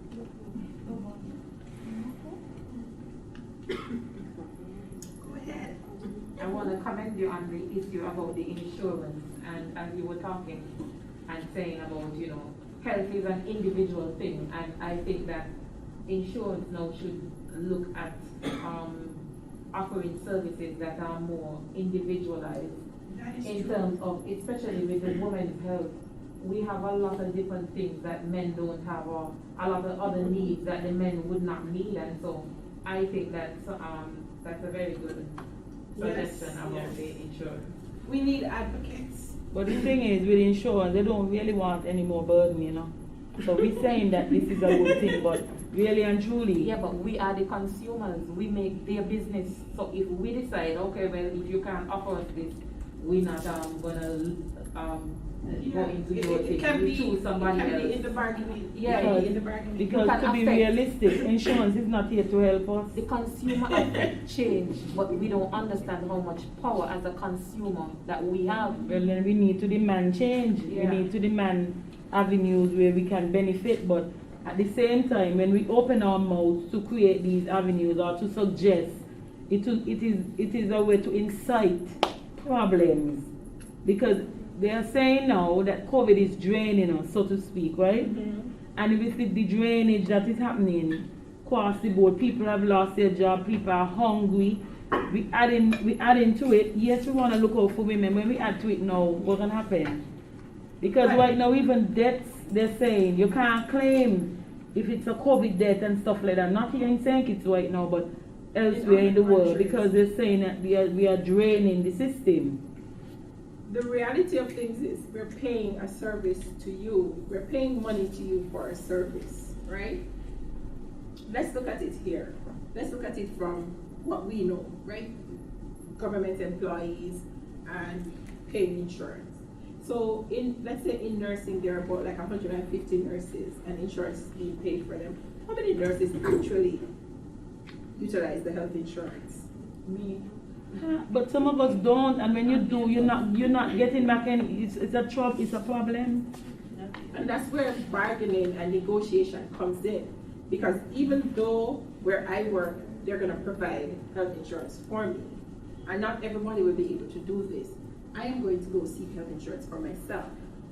I want to commend you on the issue about the insurance, and as you were talking and saying about, health is an individual thing, and I think that insurance now should look at offering services that are more individualized in terms of, especially with the women's health. We have a lot of different things that men don't have, or a lot of other needs that the men would not need, and so I think that that's a very good suggestion about the insurance. We need advocates. But the thing is, with insurance, they don't really want any more burden, So we're saying that this is a good thing, but really and truly. Yeah, but we are the consumers. We make their business. So if we decide, okay, well, if you can't offer us this, we're not gonna go into your thing. We choose somebody else. In the bargaining. Because to be realistic, insurance is not here to help us. The consumer affect change, but we don't understand how much power as a consumer that we have. Well, then we need to demand change. We need to demand avenues where we can benefit, but at the same time, when we open our mouths to create these avenues or to suggest, it is a way to incite problems, because they are saying now that COVID is draining us, so to speak, right? And with the drainage that is happening across the board, people have lost their job, people are hungry. We add into it. Yes, we want to look out for women. When we add to it now, what's going to happen? Because right now, even deaths, they're saying you can't claim if it's a COVID death and stuff like that. Not here in St. Kitts right now, but elsewhere in the world, because they're saying that we are draining the system. The reality of things is we're paying a service to you. We're paying money to you for a service, right? Let's look at it here. Let's look at it from what we know, right? Government employees and paying insurance. So let's say in nursing, there are about like 150 nurses and insurance is being paid for them. How many nurses actually utilize the health insurance? Me. But some of us don't, and when you do, you're not getting back in. It's a trouble. It's a problem. And that's where bargaining and negotiation comes in, because even though where I work, they're going to provide health insurance for me, and not everybody will be able to do this. I am going to go seek health insurance for myself.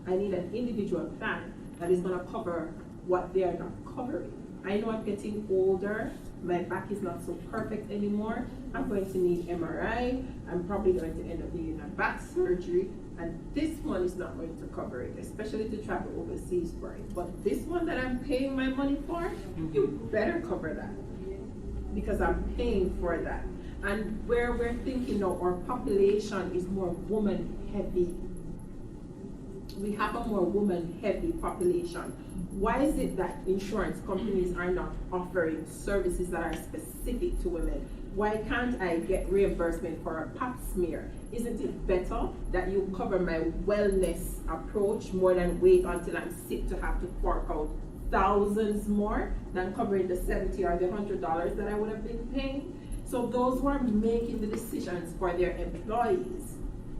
I need an individual plan that is going to cover what they are not covering. I know I'm getting older. My back is not so perfect anymore. I'm going to need MRI. I'm probably going to end up needing a back surgery. And this one is not going to cover it, especially to travel overseas for it. But this one that I'm paying my money for, you better cover that, because I'm paying for that. And where we're thinking now, our population is more woman heavy. We have a more woman heavy population. Why is it that insurance companies are not offering services that are specific to women? Why can't I get reimbursement for a pap smear? Isn't it better that you cover my wellness approach more than wait until I'm sick to have to fork out thousands more than covering the $70 or the $100 that I would have been paying? So those who are making the decisions for their employees,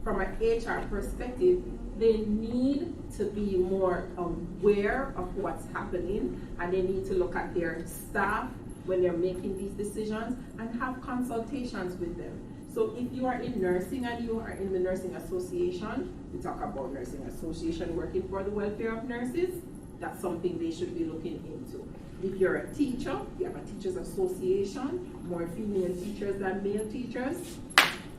from an HR perspective, they need to be more aware of what's happening, and they need to look at their staff when they're making these decisions and have consultations with them. So if you are in nursing and you are in the nursing association, we talk about nursing association working for the welfare of nurses, that's something they should be looking into. If you're a teacher, you have a teachers association, more female teachers than male teachers.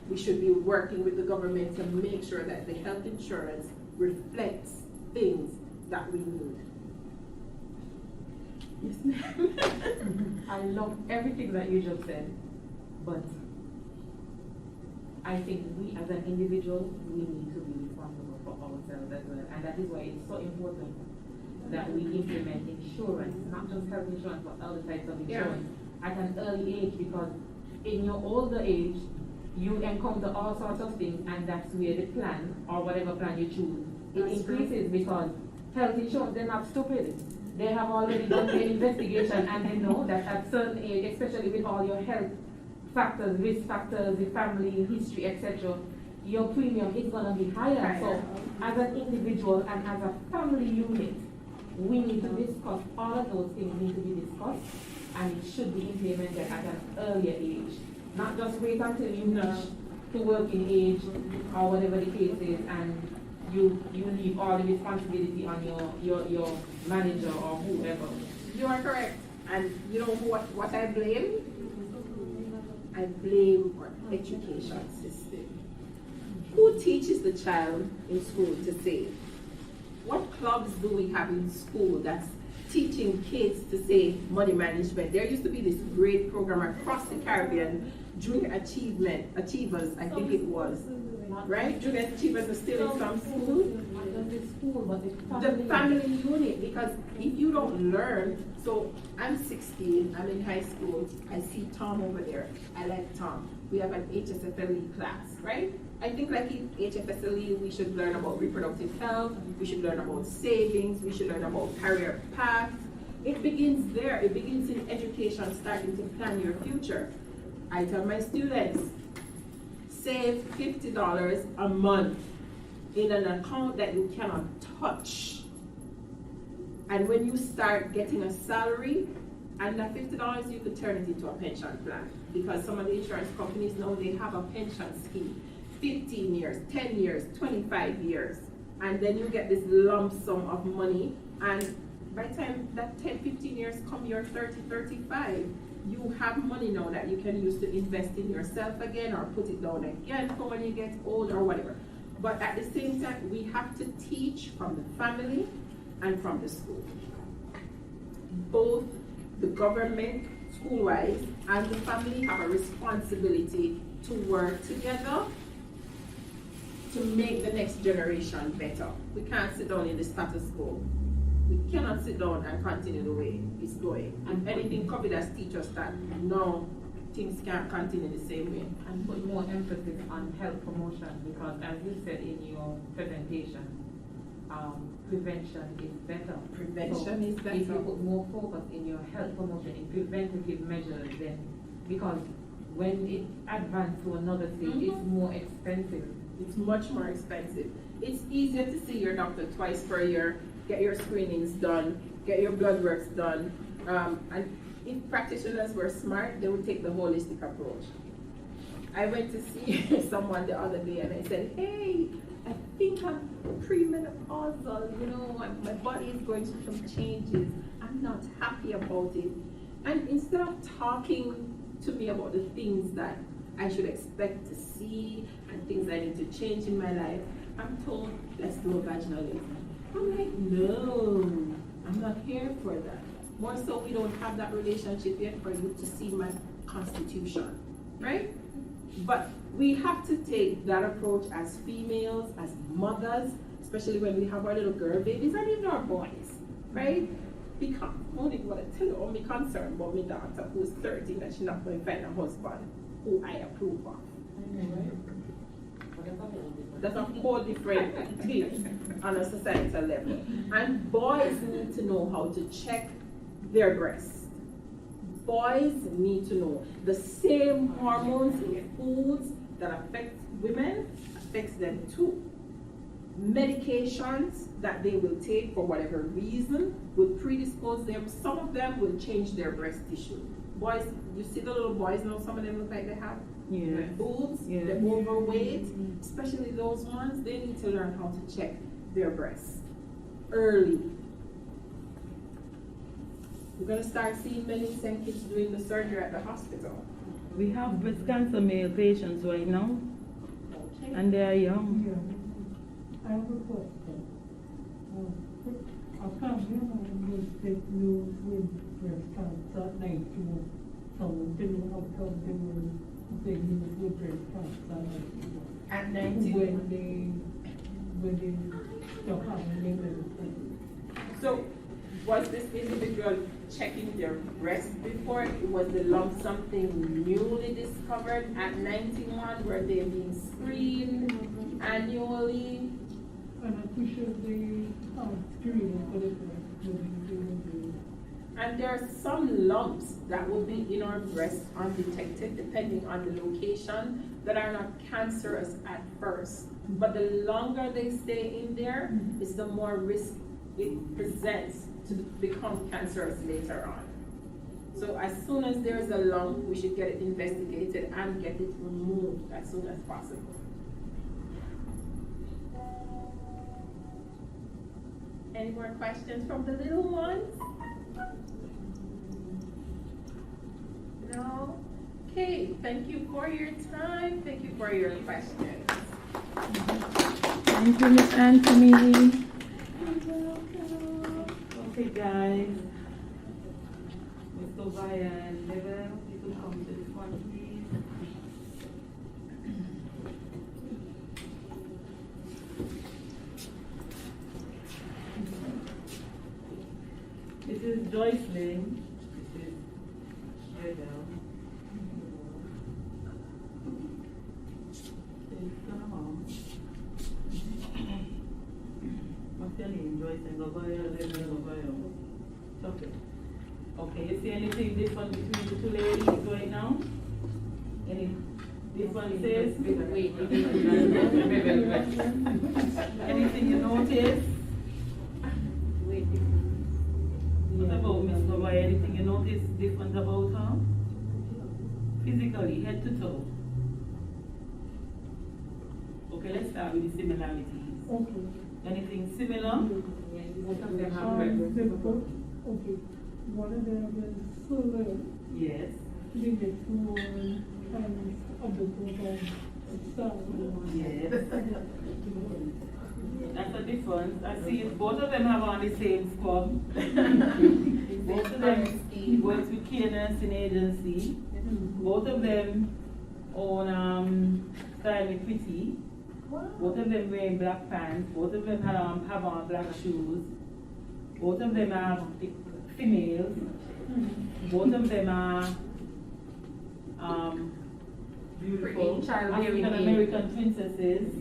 We should be working with the government to make sure that the health insurance reflects things that we need. Yes, ma'am. I love everything that you just said, but I think we as an individual, we need to be responsible for ourselves as well. And that is why it's so important that we implement insurance, not just health insurance, but other types of insurance at an early age, because in your older age, you encounter all sorts of things, and that's where the plan, or whatever plan you choose, it increases, because health insurance, they're not stupid. They have already done their investigation, and they know that at certain age, especially with all your health factors, risk factors, the family history, etc., your premium is going to be higher. So as an individual and as a family unit, we need to discuss, all of those things need to be discussed, and it should be implemented at an earlier age. Not just wait until you reach to working age or whatever the case is, and you leave all the responsibility on your manager or whoever. You are correct. And you know what I blame? I blame our education system. Who teaches the child in school to save? What clubs do we have in school that's teaching kids to save money management? There used to be this great program across the Caribbean, Junior Achievers, I think it was. Right? Junior Achievers are still in some schools. The family unit, because if you don't learn, so I'm 16, I'm in high school, I see Tom over there, I like Tom. We have an HSFLE class, right? I think like in HFSLE, we should learn about reproductive health, we should learn about savings, we should learn about career paths. It begins there, it begins in education, starting to plan your future. I tell my students, save $50 a month in an account that you cannot touch. And when you start getting a salary, and that $50, you could turn it into a pension plan. Because some of the insurance companies know they have a pension scheme. 15 years, 10 years, 25 years. And then you get this lump sum of money. And by the time that 10, 15 years come, you're 30, 35. You have money now that you can use to invest in yourself again, or put it down again for when you get old or whatever. But at the same time, we have to teach from the family and from the school. Both the government, school-wise, and the family have a responsibility to work together to make the next generation better. We can't sit down in the status quo. We cannot sit down and continue the way it's going. And anything COVID has teach us that no, things can't continue the same way. And put more emphasis on health promotion, because as you said in your presentation, prevention is better. Prevention is better. If you put more focus in your health promotion, in preventative measures, then because when it advances to another stage, it's more expensive. It's much more expensive. It's easier to see your doctor twice per year, get your screenings done, get your blood works done. And if practitioners were smart, they would take the holistic approach. I went to see someone the other day and I said, hey, I think I'm premenopausal, you know, my body is going through some changes. I'm not happy about it. And instead of talking to me about the things that I should expect to see and things I need to change in my life, I'm told, let's do a vaginal. I'm like, no, I'm not here for that. More so, we don't have that relationship yet for you to see my constitution, right? But we have to take that approach as females, as mothers, especially when we have our little girl babies and even our boys, right? Because only want to tell you, only concerned about my daughter who's 13 and she's not going to find a husband who I approve of. Right? That's a whole different thing on a societal level. And boys need to know how to check their breasts. Boys need to know the same hormones in foods that affect women affects them too. Medications that they will take for whatever reason will predispose them. Some of them will change their breast tissue. Boys, you see the little boys now, some of them look like they have boobs, they're overweight, especially those ones, they need to learn how to check their breasts early. We're going to start seeing many kids doing the surgery at the hospital. We have breast cancer male patients right now, Okay. and they are young. I have a question. A family member was diagnosed with breast cancer at 19. Someone didn't know how they were diagnosed with breast cancer At 19. when they stopped having their medicine. So, was this individual checking their breast before? Was the lump something newly discovered at 91? Were they being screened annually? And I'm pretty sure they screening for the breast. And there are some lumps that will be in our breast undetected, depending on the location, that are not cancerous at first. But the longer they stay in there, is the more risk it presents to become cancerous later on. So as soon as there's a lump, we should get it investigated and get it removed as soon as possible. Any more questions from the little ones? No? Okay, thank you for your time. Thank you for your questions. Thank you, Miss Anthony. You're welcome. Okay, guys. Mr. Ovarian level, you could come to this one, please. This is Joycelyn. This is Jedel. What's your name, Joycelyn? Okay. Okay, you see anything different between the two ladies right now? Any differences? Anything you notice? What about Miss Kare? Anything you notice different about her? Physically, head to toe. Okay, let's start with the similarities. Okay. Anything similar? Okay. One of them is solar. Yes. They get more kinds of the program Yes. That's a difference. I see both of them have on the same scrub. Both of them works with KNA nursing agency. Both of them own Style Me Pretty. Both of them wearing black pants. Both of them have on black shoes. Both of them are females. Both of them are beautiful African American princesses.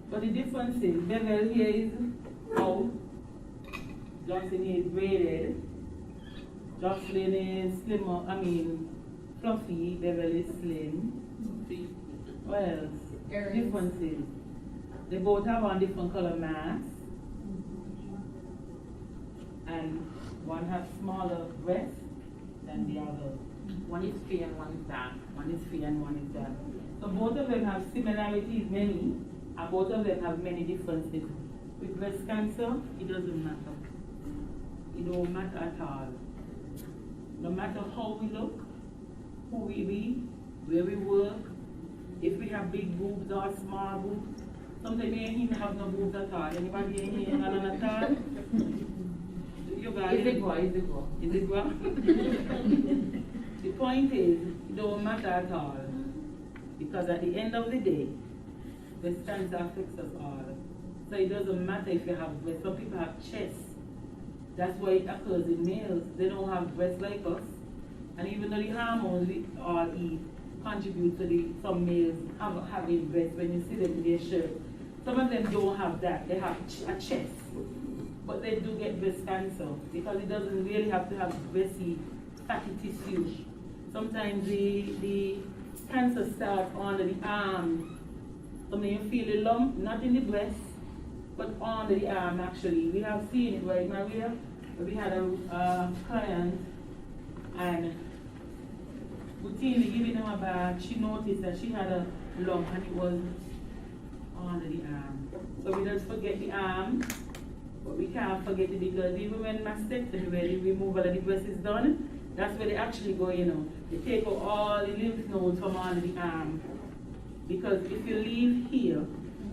But the difference is Bevel here is out, Jocelyn here is braided, Jocelyn is slimmer, fluffy, Bevel is slim. What else? Differences. They both have on different color masks. And one has smaller breasts than the other. One is free and one is dark. One is free and one is dark. So both of them have similarities, many, and both of them have many differences. With breast cancer, it doesn't matter. It don't matter at all. No matter how we look, who we be, where we work, if we have big boobs or small boobs. Sometimes you ain't even have no boobs at all. Anybody ain't here have none at all? You got Is it go? Is it go? The point is, it don't matter at all. Because at the end of the day, breast cancer affects us all. So it doesn't matter if you have breasts. Some people have chests. That's why it occurs in males. They don't have breasts like us. And even though the hormones we all eat contribute to some males having breasts when you see them in their shirt. Some of them don't have that. They have a chest. But they do get breast cancer because it doesn't really have to have breasty, fatty tissue. Sometimes the cancer starts under the arm. So when you feel a lump, not in the breast, but under the arm actually. We have seen it, right, Maria? We had a client and routinely giving her a bath, she noticed that she had a lump and it was under the arm. So we just forget the arm. But we can't forget it because even when mastectomy, where the removal of the breast is done, that's where they actually go, They take out all the lymph nodes from under the arm. Because if you leave here,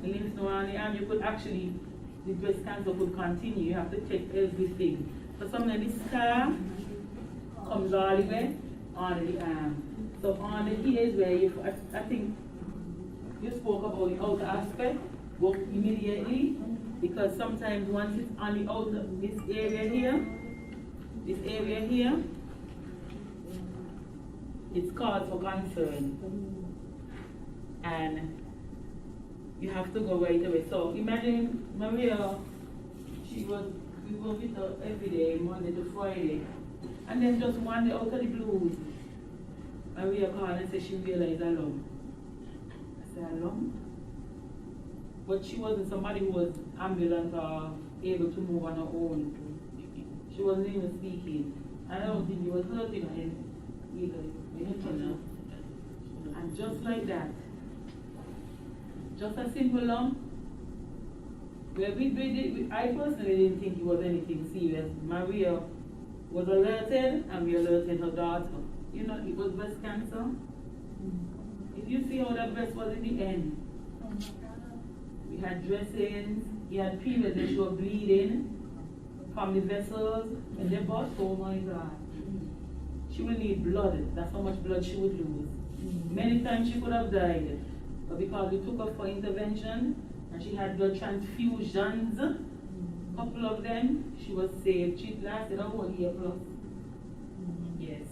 the lymph node on the arm, you could actually, the breast cancer could continue. You have to check everything. So sometimes the scar comes all the way under the arm. So under here is where I think you spoke about the outer aspect, go immediately. Because sometimes once it's on the outer, this area here, it's cause for concern. And you have to go right away. So imagine Maria, we work with her every day, Monday to Friday. And then just one day out of the blue, Maria called and said she realized a lump. I said, a lump? But she wasn't somebody who was ambulant or able to move on her own. She wasn't even speaking. I don't think it was hurting her either. And just like that, just a simple lump, where I personally didn't think it was anything serious. Maria was alerted and we alerted her daughter. It was breast cancer. If you see how that breast was in the end, we had dressings, he had periods that she was bleeding from the vessels, and they bought, oh my God. She will need blood, that's how much blood she would lose. Many times she could have died, but because we took her for intervention, and she had blood transfusions, a couple of them, she was saved. She lasted a whole year plus. Yes.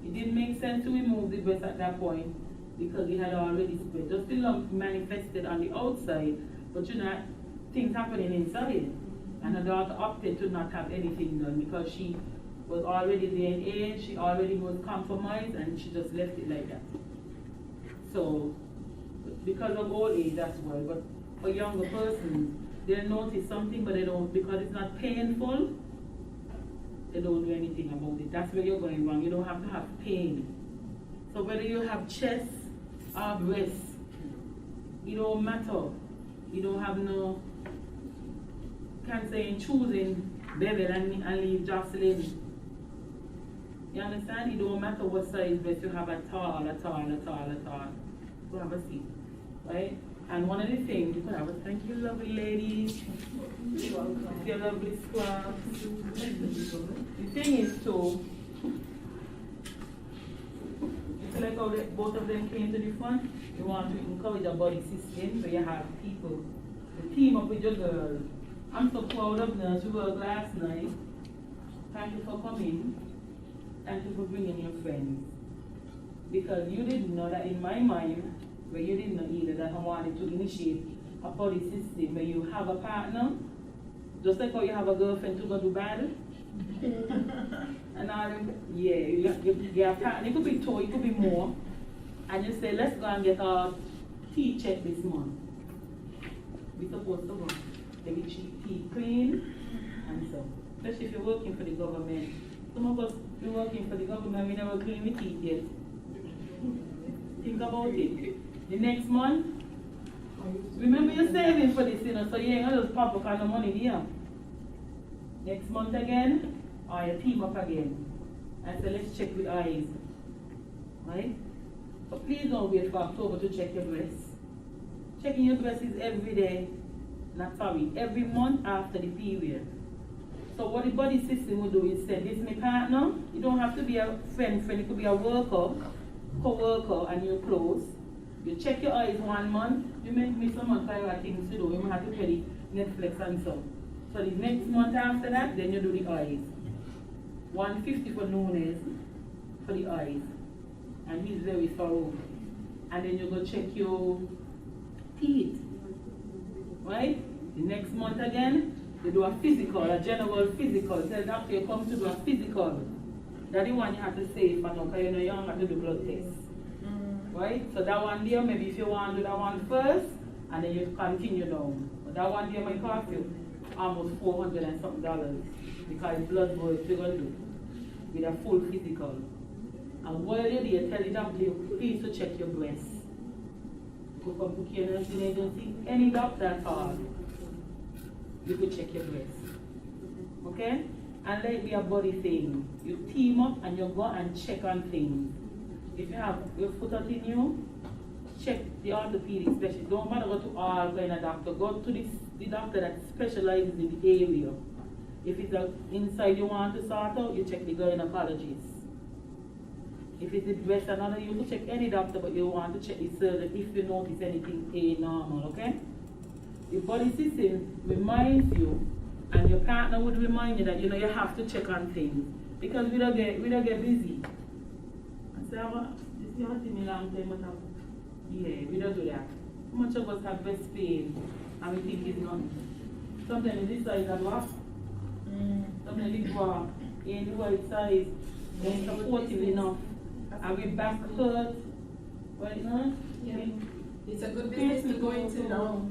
It didn't make sense to remove the breast at that point, because it had already spread. Just the lump manifested on the outside, but things happening inside. And her daughter opted to not have anything done because she was already there in age, she already was compromised, and she just left it like that. So, because of old age, that's why. But for younger persons, they'll notice something, but they don't, because it's not painful, they don't do anything about it. That's where you're going wrong. You don't have to have pain. So whether you have chest or breast, it don't matter. You don't have no cancer in choosing Bevel and leave Jocelyn. You understand? It don't matter what size breast you have at all. Go have a seat. Right? And one of the things, you could have a thank you, lovely ladies. Your lovely squads. The thing is too, it's like how both of them came to the front. You want to encourage a body system where you have people to team up with your girls. I'm so proud of nurse who worked last night. Thank you for coming. Thank you for bringing your friends. Because you didn't know that in my mind, where you didn't know either, that I wanted to initiate a body system where you have a partner, just like how you have a girlfriend to go to battle. And all yeah, you have a partner. It could be two, it could be more. And you say, let's go and get our teeth checked this month. We're supposed to go. They get teeth clean and so. Especially if you're working for the government. Some of us, we're working for the government, we never clean with teeth yet. Think about it. The next month, remember you're saving for this, so you ain't gonna just pop up on the money here. Next month again, or you team up again. And so let's check with eyes. Right? But please don't wait for October to check your breasts. Checking your breasts is every day, every month after the period. So what the body system will do is say, this is my partner. You don't have to be a friend, it could be a worker, co-worker, and you're close. You check your eyes 1 month, you make me some kind of things to do. You have to pay Netflix and so. So the next month after that, then you do the eyes. 150 for Nunes for the eyes. And he's very thorough. And then you go check your teeth. Right? The next month again, you do a physical, a general physical. Tell the doctor you come to do a physical. That's the one you have to save for now, because you know you don't have to do blood tests. Right? So that one there, maybe if you want to do that one first, and then you continue down. But that one there might cost you almost $400 and something because blood work you're going to do with a full physical. And while you're there, tell the doctor you please to check your breasts. You could come to Kare Nursing Agency, any doctor at all, you could check your breasts. Okay? And let it be a body thing. You team up and you go and check on things. If you have your foot out in you, check the orthopedic specialist. Don't matter go to all kind of doctor. Go to the doctor that specializes in the area. If it's inside you want to sort out, you check the gynecologist. If it's the breast and other, you can check any doctor, but you want to check the surgeon if you notice anything abnormal, okay? The body system reminds you, and your partner would remind you that you know you have to check on things. Because we don't get busy. I say, this is not in a long time, but yeah, we don't do that. How much of us have breast pain and we think it's not? Sometimes this size is what? Sometimes it's what? In the right size, then supportive enough. And we back hurt. Right now? Yeah. It's a good business to go into now.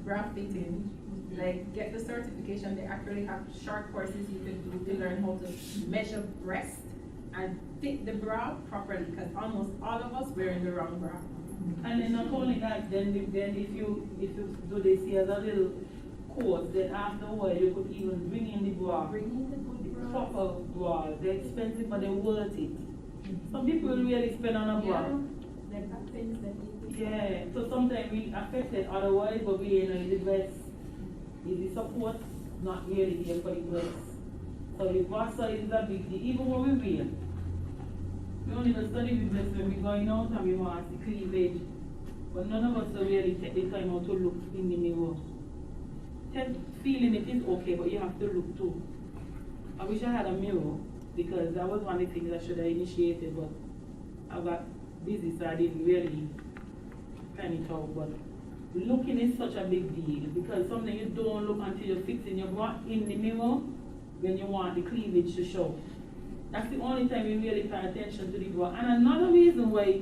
Bra fitting. Like, get the certification. They actually have short courses you can do to learn how to measure breast and fit the bra properly, because almost all of us wearing the wrong bra. And then not only that, then if you do this here as a little course, then after a while you could even bring in the bra. Bring in the good bra. Proper bra. They're expensive, but they're worth it. Some people really spend on a bra. They have things that need to Yeah. So sometimes we affected otherwise, but we the breast is the support not really here for the breast. So the bra size is a big deal. Even when we wear. We only just study with breast when we're going out and we want the cleavage. But none of us really take the time out to look in the mirror. Feeling it is okay, but you have to look too. I wish I had a mirror, because that was one of the things I should have initiated, but I got busy, so I didn't really plan it out. But looking is such a big deal, because something you don't look until you're fixing your bra in the mirror when you want the cleavage to show. That's the only time we really pay attention to the bra. And another reason why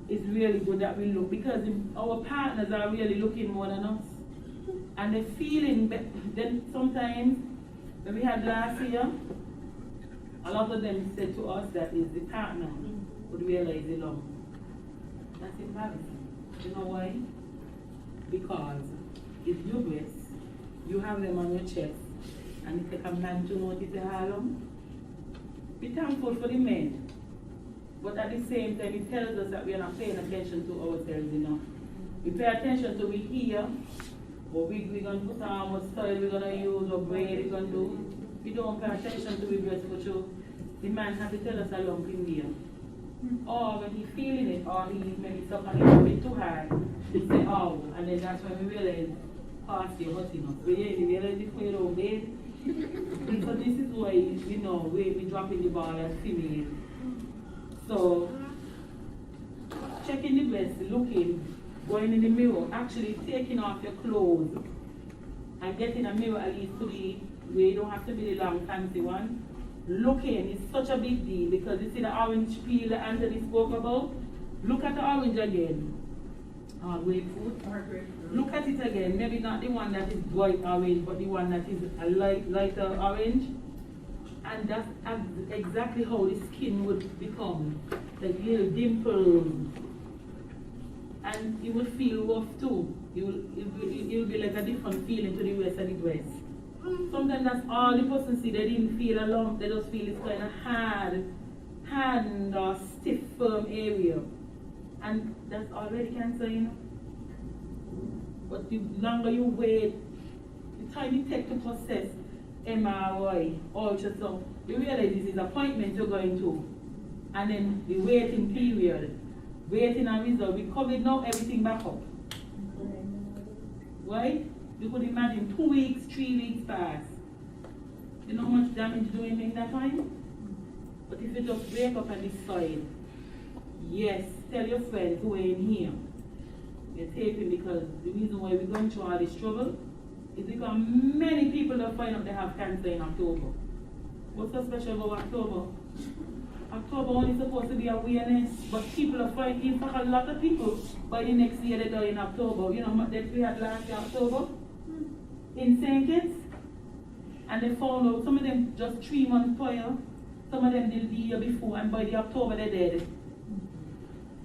it's really good that we look, because our partners are really looking more than us. And they're feeling, then sometimes, when we had last year, a lot of them said to us that is the partner would realize the love. That's embarrassing. You know why? Because it's your breasts, you have them on your chest, and it take a man to notice the harlem. We're thankful for the men, but at the same time, it tells us that we are not paying attention to ourselves enough. We pay attention to we here, what wig we're going to put on, what style we're going to use, what braid we're going to do. We don't pay attention to we breast for sure. The man has to tell us a lump in there. Or when he's feeling it, or he maybe sucking it a bit too hard, he say, oh, and then that's when we realize, past your hot enough. We realize if we don't bed. So this is why, you know, we dropping the ball as female. So, checking the breast, looking, going in the mirror, actually taking off your clothes, and getting a mirror at least to the, where you don't have to be the long fancy one. Looking is such a big deal because you see the orange peel that Anthony spoke about. Look at the orange again. Grapefruit. Look at it again. Maybe not the one that is bright orange, but the one that is a lighter orange. And that's exactly how the skin would become. Like little dimples. And it will feel rough too. It will be like a different feeling to the rest of the breast. Sometimes that's all the person see. They didn't feel a lump. They just feel it's kind of hard or stiff, firm area. And that's already cancer, you know. But the longer you wait, the time you take to process MRI, ultrasound, you realize this is appointment you're going to. And then the waiting period, waiting and result. We covered now everything back up. Right? You could imagine 2 weeks, 3 weeks pass. You know how much damage doing in that time? But if you just wake up and decide, yes, tell your friends who are in here, you're taping, because the reason why we're going through all this trouble is because many people don't find out they have cancer in October. What's so special about October? October only supposed to be awareness, but people are finding, in fact, a lot of people by the next year they die in October. You know how much death we had last year, October? In St. Kitts. And they found out some of them just 3 months prior, some of them did the year before, and by the October they're dead.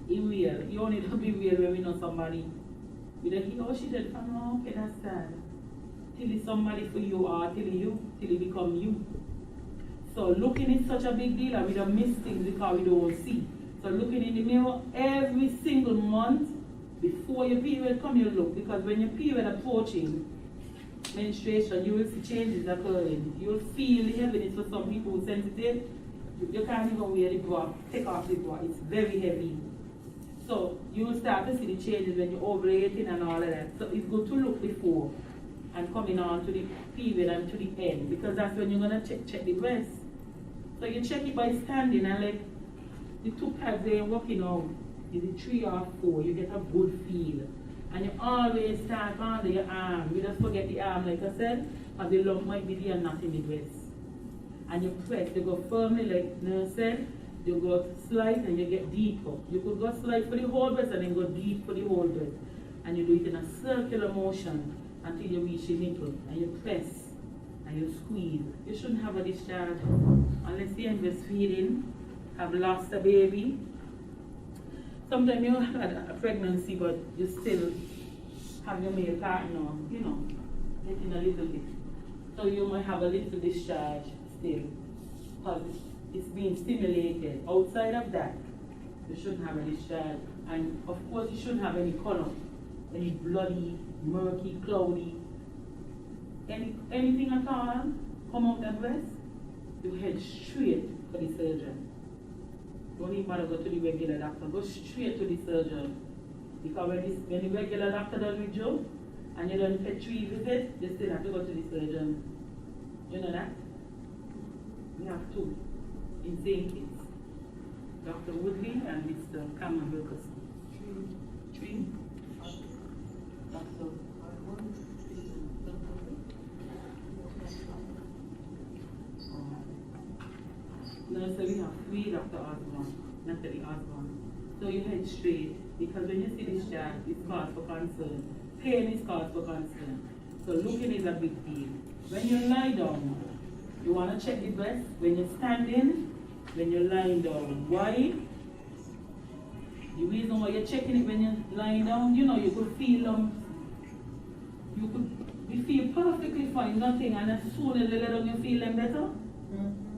In real. You only don't be real when we know somebody. We don't think, oh, she did. Oh, okay, that's sad. Till it's somebody for you or till it become you. So looking is such a big deal, and we don't miss things because we don't see. So looking in the mirror every single month before your period come, you look, because when your period approaching, menstruation, you will see changes occurring. You will feel the heaviness for some people who are sensitive. You can't even wear the bra, take off the bra, it's very heavy. So you will start to see the changes when you're ovulating and all of that. So it's good to look before and coming on to the period and to the end, because that's when you're gonna check the breast. So you check it by standing, and like the 2 pads they ain't working out. Is it 3 or 4? You get a good feel. And you always start under your arm. You just forget the arm, like I said, because the lump might be there and not in the breast. And you press, you go firmly, like nurse said, you go slight and you get deeper. You could go slight for the whole breast and then go deep for the whole breast. And you do it in a circular motion until you reach the nipple. And you press and you squeeze. You shouldn't have a discharge unless you're breastfeeding, have lost a baby. Sometimes you had a pregnancy, but you still have your male partner, you know, getting a little bit. So you might have a little discharge still, because it's being stimulated. Outside of that, you shouldn't have a discharge. And of course, you shouldn't have any color, any bloody, murky, cloudy, anything at all come out that breast, you head straight for the surgeon. Don't even bother go to the regular doctor, go straight to the surgeon. Because when the regular doctor done with you, and you don't get 3 visits, you still have to go to the surgeon. You know that? We have 2 in St. Kitts. Dr. Woodley and Mr. Cameron Wilkerson. 3? Dr. No, so we have 3 Dr. Osborne, Natalie Osborne. So you head straight, because when you see this chart, it's cause for concern. Pain is cause for concern. So looking is a big deal. When you lie down, you want to check the breast. When you're standing, when you're lying down. Why? The reason why you're checking it when you're lying down, you know, you could feel you feel perfectly fine, nothing, and as soon as you let down, you feel them better?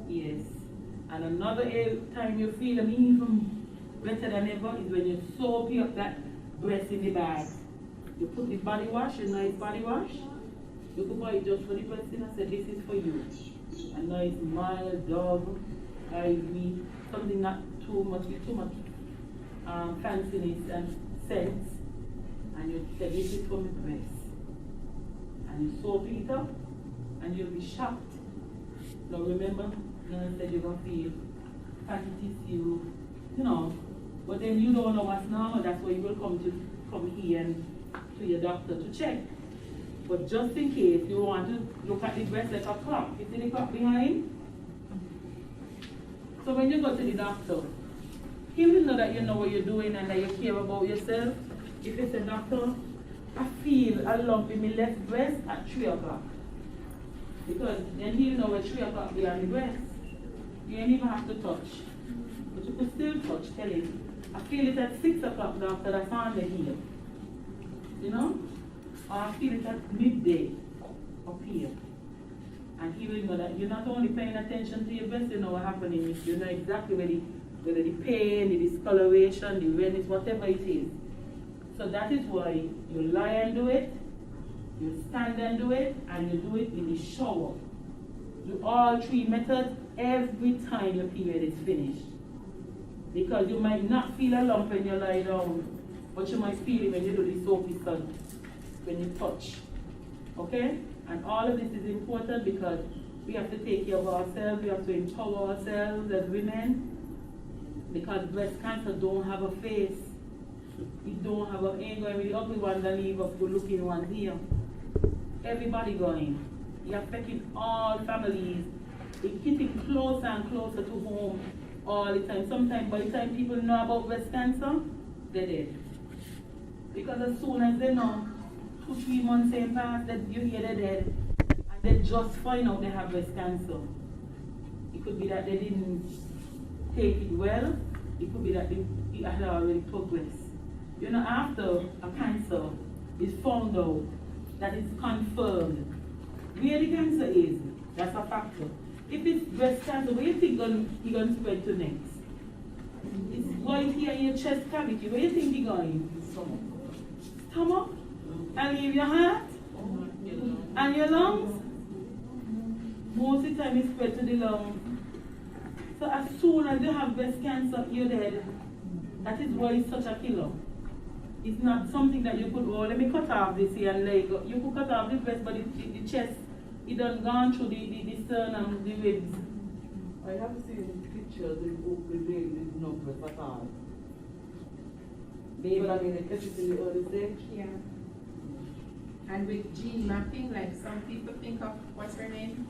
Yes. And another time you feel them even better than ever is when you soak up that breast in the bag. You put the body wash, a nice body wash. You could buy it just for the breast and I said, this is for you. A nice mild Dove, IV, something not too much fanciness and scents. And you say, this is for my breast. And you soak it up and you'll be shocked. Now remember, nurse said you're going to feel fatty tissue, you know, but then you don't know what's normal. That's why you will come here and to your doctor to check. But just in case you want to look at the breast like a clock, you see the clock behind? So when you go to the doctor, he will know that you know what you're doing and that you care about yourself. If you say, doctor, I feel a lump in my left breast at 3 o'clock. Because then he'll know at 3 o'clock behind the breast. You ain't even have to touch. But you could still touch, tell him, I feel it at 6 o'clock, doctor, that's on the heel. You know? Or I feel it at midday up here. And he will know that you're not only paying attention to your breast, you know what's happening. You know exactly whether the pain, the discoloration, the redness, whatever it is. So that is why you lie and do it, you stand and do it, and you do it in the shower. Do all 3 methods every time your period is finished. Because you might not feel a lump when you lie down, but you might feel it when you do the soapy sun, when you touch. Okay? And all of this is important because we have to take care of ourselves, we have to empower ourselves as women, because breast cancer don't have a face. It don't have ain't going to be the ugly ones and leave us good looking ones here. Everybody going. You're affecting all families. It's getting closer and closer to home all the time. Sometimes by the time people know about breast cancer, they're dead. Because as soon as they know, 2-3 months ain't passed, that you hear they're dead. And they just find out they have breast cancer. It could be that they didn't take it well. It could be that it had already progressed. You know, after a cancer is found out, that is confirmed, where the cancer is, that's a factor. If it's breast cancer, where do you think it's going to spread to next? It's going here in your chest cavity. Where do you think it's going? Stomach? And leave your heart? And your lungs? Most of the time it spread to the lungs. So as soon as you have breast cancer, you're dead. That is why it's such a killer. It's not something that you could, oh, let me cut off this here and leg. You could cut off the breast, but the chest, it done gone through the sternum, the ribs. I have seen pictures with the baby with no breast at all. Baby, I mean, it's in the early stage. Yeah. And with gene mapping, like some people think of, what's her name?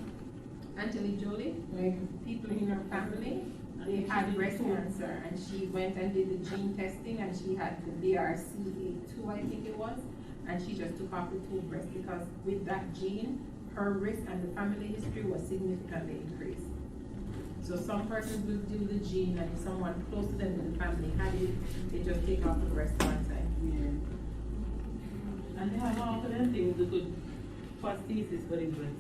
Angela Jolie. Like people in her family, they had breast cancer, and she went and did the gene testing, and she had the BRCA2, I think it was, and she just took off the 2 breasts because with that gene, her risk and the family history was significantly increased. So some persons will do the gene, and if someone close to them in the family had it, they just take off the breast one time. Yeah. And they have all of them things, the good prosthesis for the breast.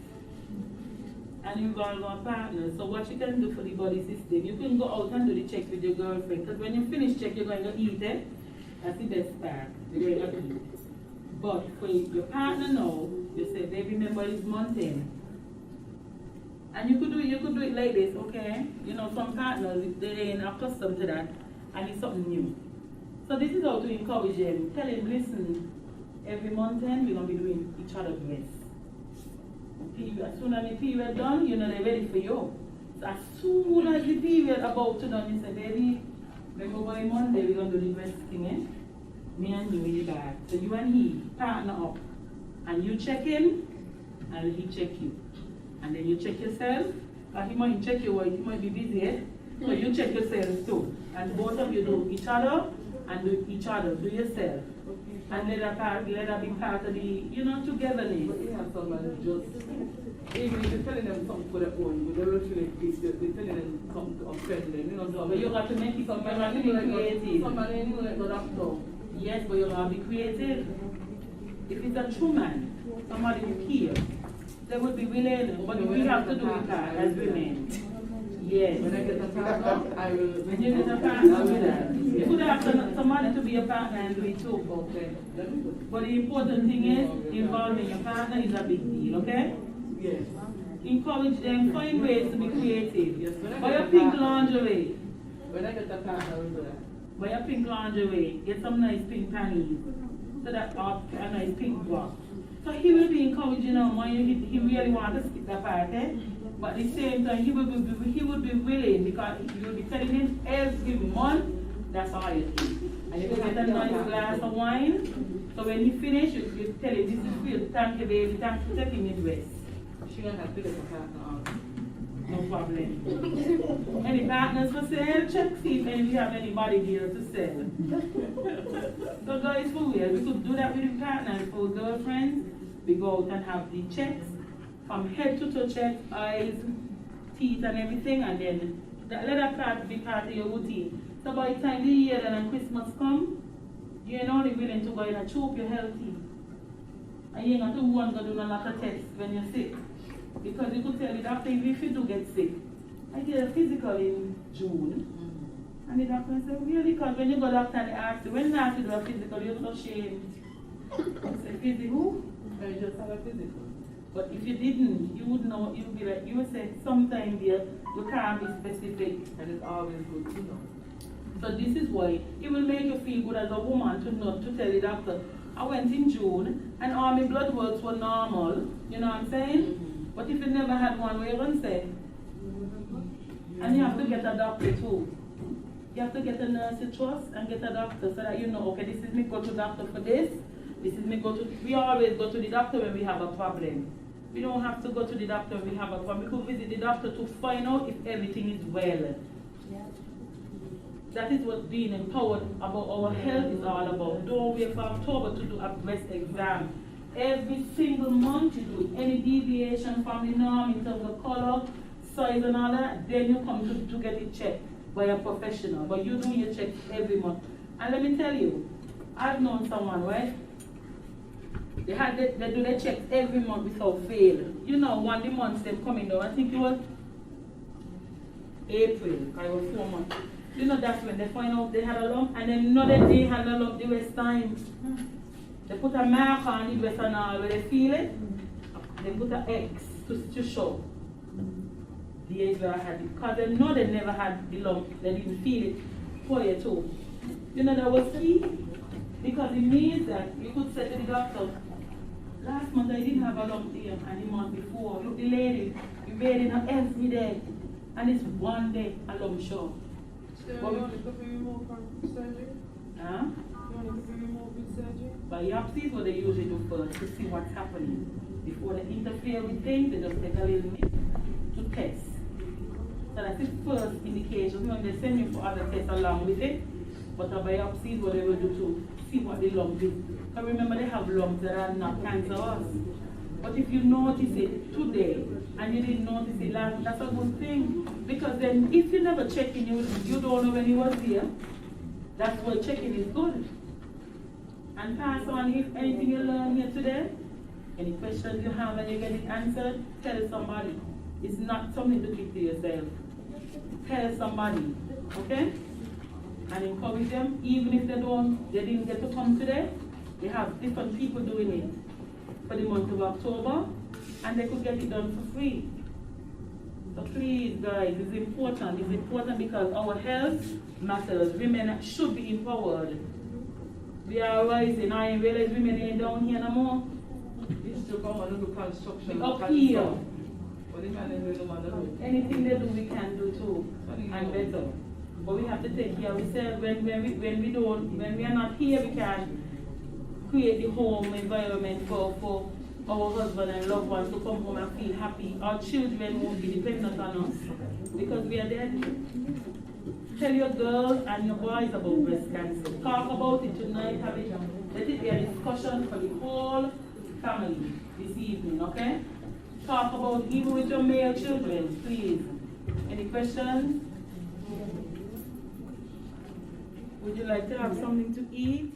And you've got a partner, so what you can do for the body system, you can go out and do the check with your girlfriend, because when you finish check, you're going to eat it. That's the best part. You're going to eat. But for your partner now, you say, baby, remember it's mountain. And you could do it like this, okay? You know, some partners, they ain't accustomed to that, and it's something new. So this is how to encourage them. Tell him, listen, every mountain, we're going to be doing each other's breast. As soon as the period done, you know they're ready for you. So as soon as the period about to done, you say, baby, let's go by Monday, we're going to do the breast thing, eh? Me and you in the bag. So you and he partner up. And you check him, and he check you. And then you check yourself. He might check you, he might be busy, eh? So you check yourself too. And both of you do each other, and do each other, do yourself. And let that be part of the, you know, togetherness. But you have someone just, even if you're telling them something for their own, they don't feel like they're telling them something to offend them, you know. So But you got to make it something creative. Somebody knew like the doctor. Yes, but you got to be creative. If it's a true man, somebody who cares, they would be willing, but we have to do it as women. Yes. When I get a partner, I will. When you get a partner, I will do that. You Yeah. could have somebody to be a partner and do it too. Okay. Let me put. But the important thing is, involving your partner is a big deal, okay? Yes. Encourage them, find ways to be creative. Yes, when I Buy get a a pink partner. lingerie. When I get a partner, I will do that. Buy a pink lingerie. Get some nice pink panties. So that a nice pink bra. So he will be encouraging them when he really wants to skip that part, eh? But at the same time, he would be willing because you will be telling him every month that's all you do. And you will get a nice glass of wine. So when he finish, you tell him, this is for you. Thank you, baby. Thanks for taking me dress. She gonna have to get a partner. No problem. Any partners for sale? Check see if we have anybody here to sell. So guys, for real, we could do that with the partners. For girlfriends, we go out and have the checks from head to toe check, eyes, teeth and everything, and then let that part be part of your routine. So by the time the year and Christmas come, you're not only willing to go in and choke you're healthy. And you ain't got to want to do a lot of tests when you're sick. Because you could tell the doctor if you do get sick. I did a physical in June. And the doctor said, really? Because when you go to the doctor and they ask you, when last you do a physical, you're so ashamed. I said, physical? I just have a physical. But if you didn't, you would know, you would be like, you would say, sometime there, you can't be specific. And it's always good to know. So this is why it will make you feel good as a woman to not to tell the doctor, I went in June and all my blood works were normal. You know what I'm saying? But if you never had one, what are you going to say? And you have to get a doctor too. You have to get a nurse you trust and get a doctor so that you know, okay, this is me go to doctor for this. This is me go to, we always go to the doctor when we have a problem. We don't have to go to the doctor when we have a problem. We could visit the doctor to find out if everything is well. That is what being empowered about our health is all about. Don't wait for October to do a breast exam. Every single month you do any deviation from the norm in terms of color, size and all that, then you come to get it checked by a professional. But you do your checks every month. And let me tell you, I've known someone, right? They do their checks every month without fail. You know, one of the months they're coming down, I think it was April, I was 4 months. You know, that's when they find out they had a lump, and then know that they had a lump the rest time. They put a mark on the breast and all, where they feel it, they put an X to show the age where I had it. Because they know they never had the lump, they didn't feel it prior to. You know, that was key, because it means that you could say to the doctor, last month I didn't have a lump here, and the month before, look, the lady, you bathe in her every day, and it's one day a lump show. So you only could be removed from surgery? Huh? You only could be removed with surgery? Biopsy is what they usually do first to see what's happening. Before they interfere with things, they just take a little bit to test. So that's the first indication. When they send you for other tests along with it, but a biopsy is what they will do to see what the lump is. Because remember, they have lumps that are not cancerous. But if you notice it today and you didn't notice it last, that's a good thing. Because then if you never check in, you don't know when he was here. That's why checking is good. And pass on if anything you learn here today, any questions you have and you get it answered, tell somebody. It's not something to keep to yourself. Tell somebody, okay? And encourage them, even if they didn't get to come today, they have different people doing it for the month of October, and they could get it done for free. So please, guys, it's important. It's important because our health matters. Women should be empowered. We are rising. I realize women ain't down here no more. It's to come and do construction. Up here. But if I never do one, do Anything they do, we can do too, and better. But we have to take care of ourselves. When we are not here, we can create the home environment for our husband and loved ones to come home and feel happy. Our children won't be dependent on us because we are dead. Tell your girls and your boys about breast cancer. Talk about it tonight. Let it be a discussion for the whole family this evening, okay? Talk about it even with your male children, please. Any questions? Would you like to have something to eat?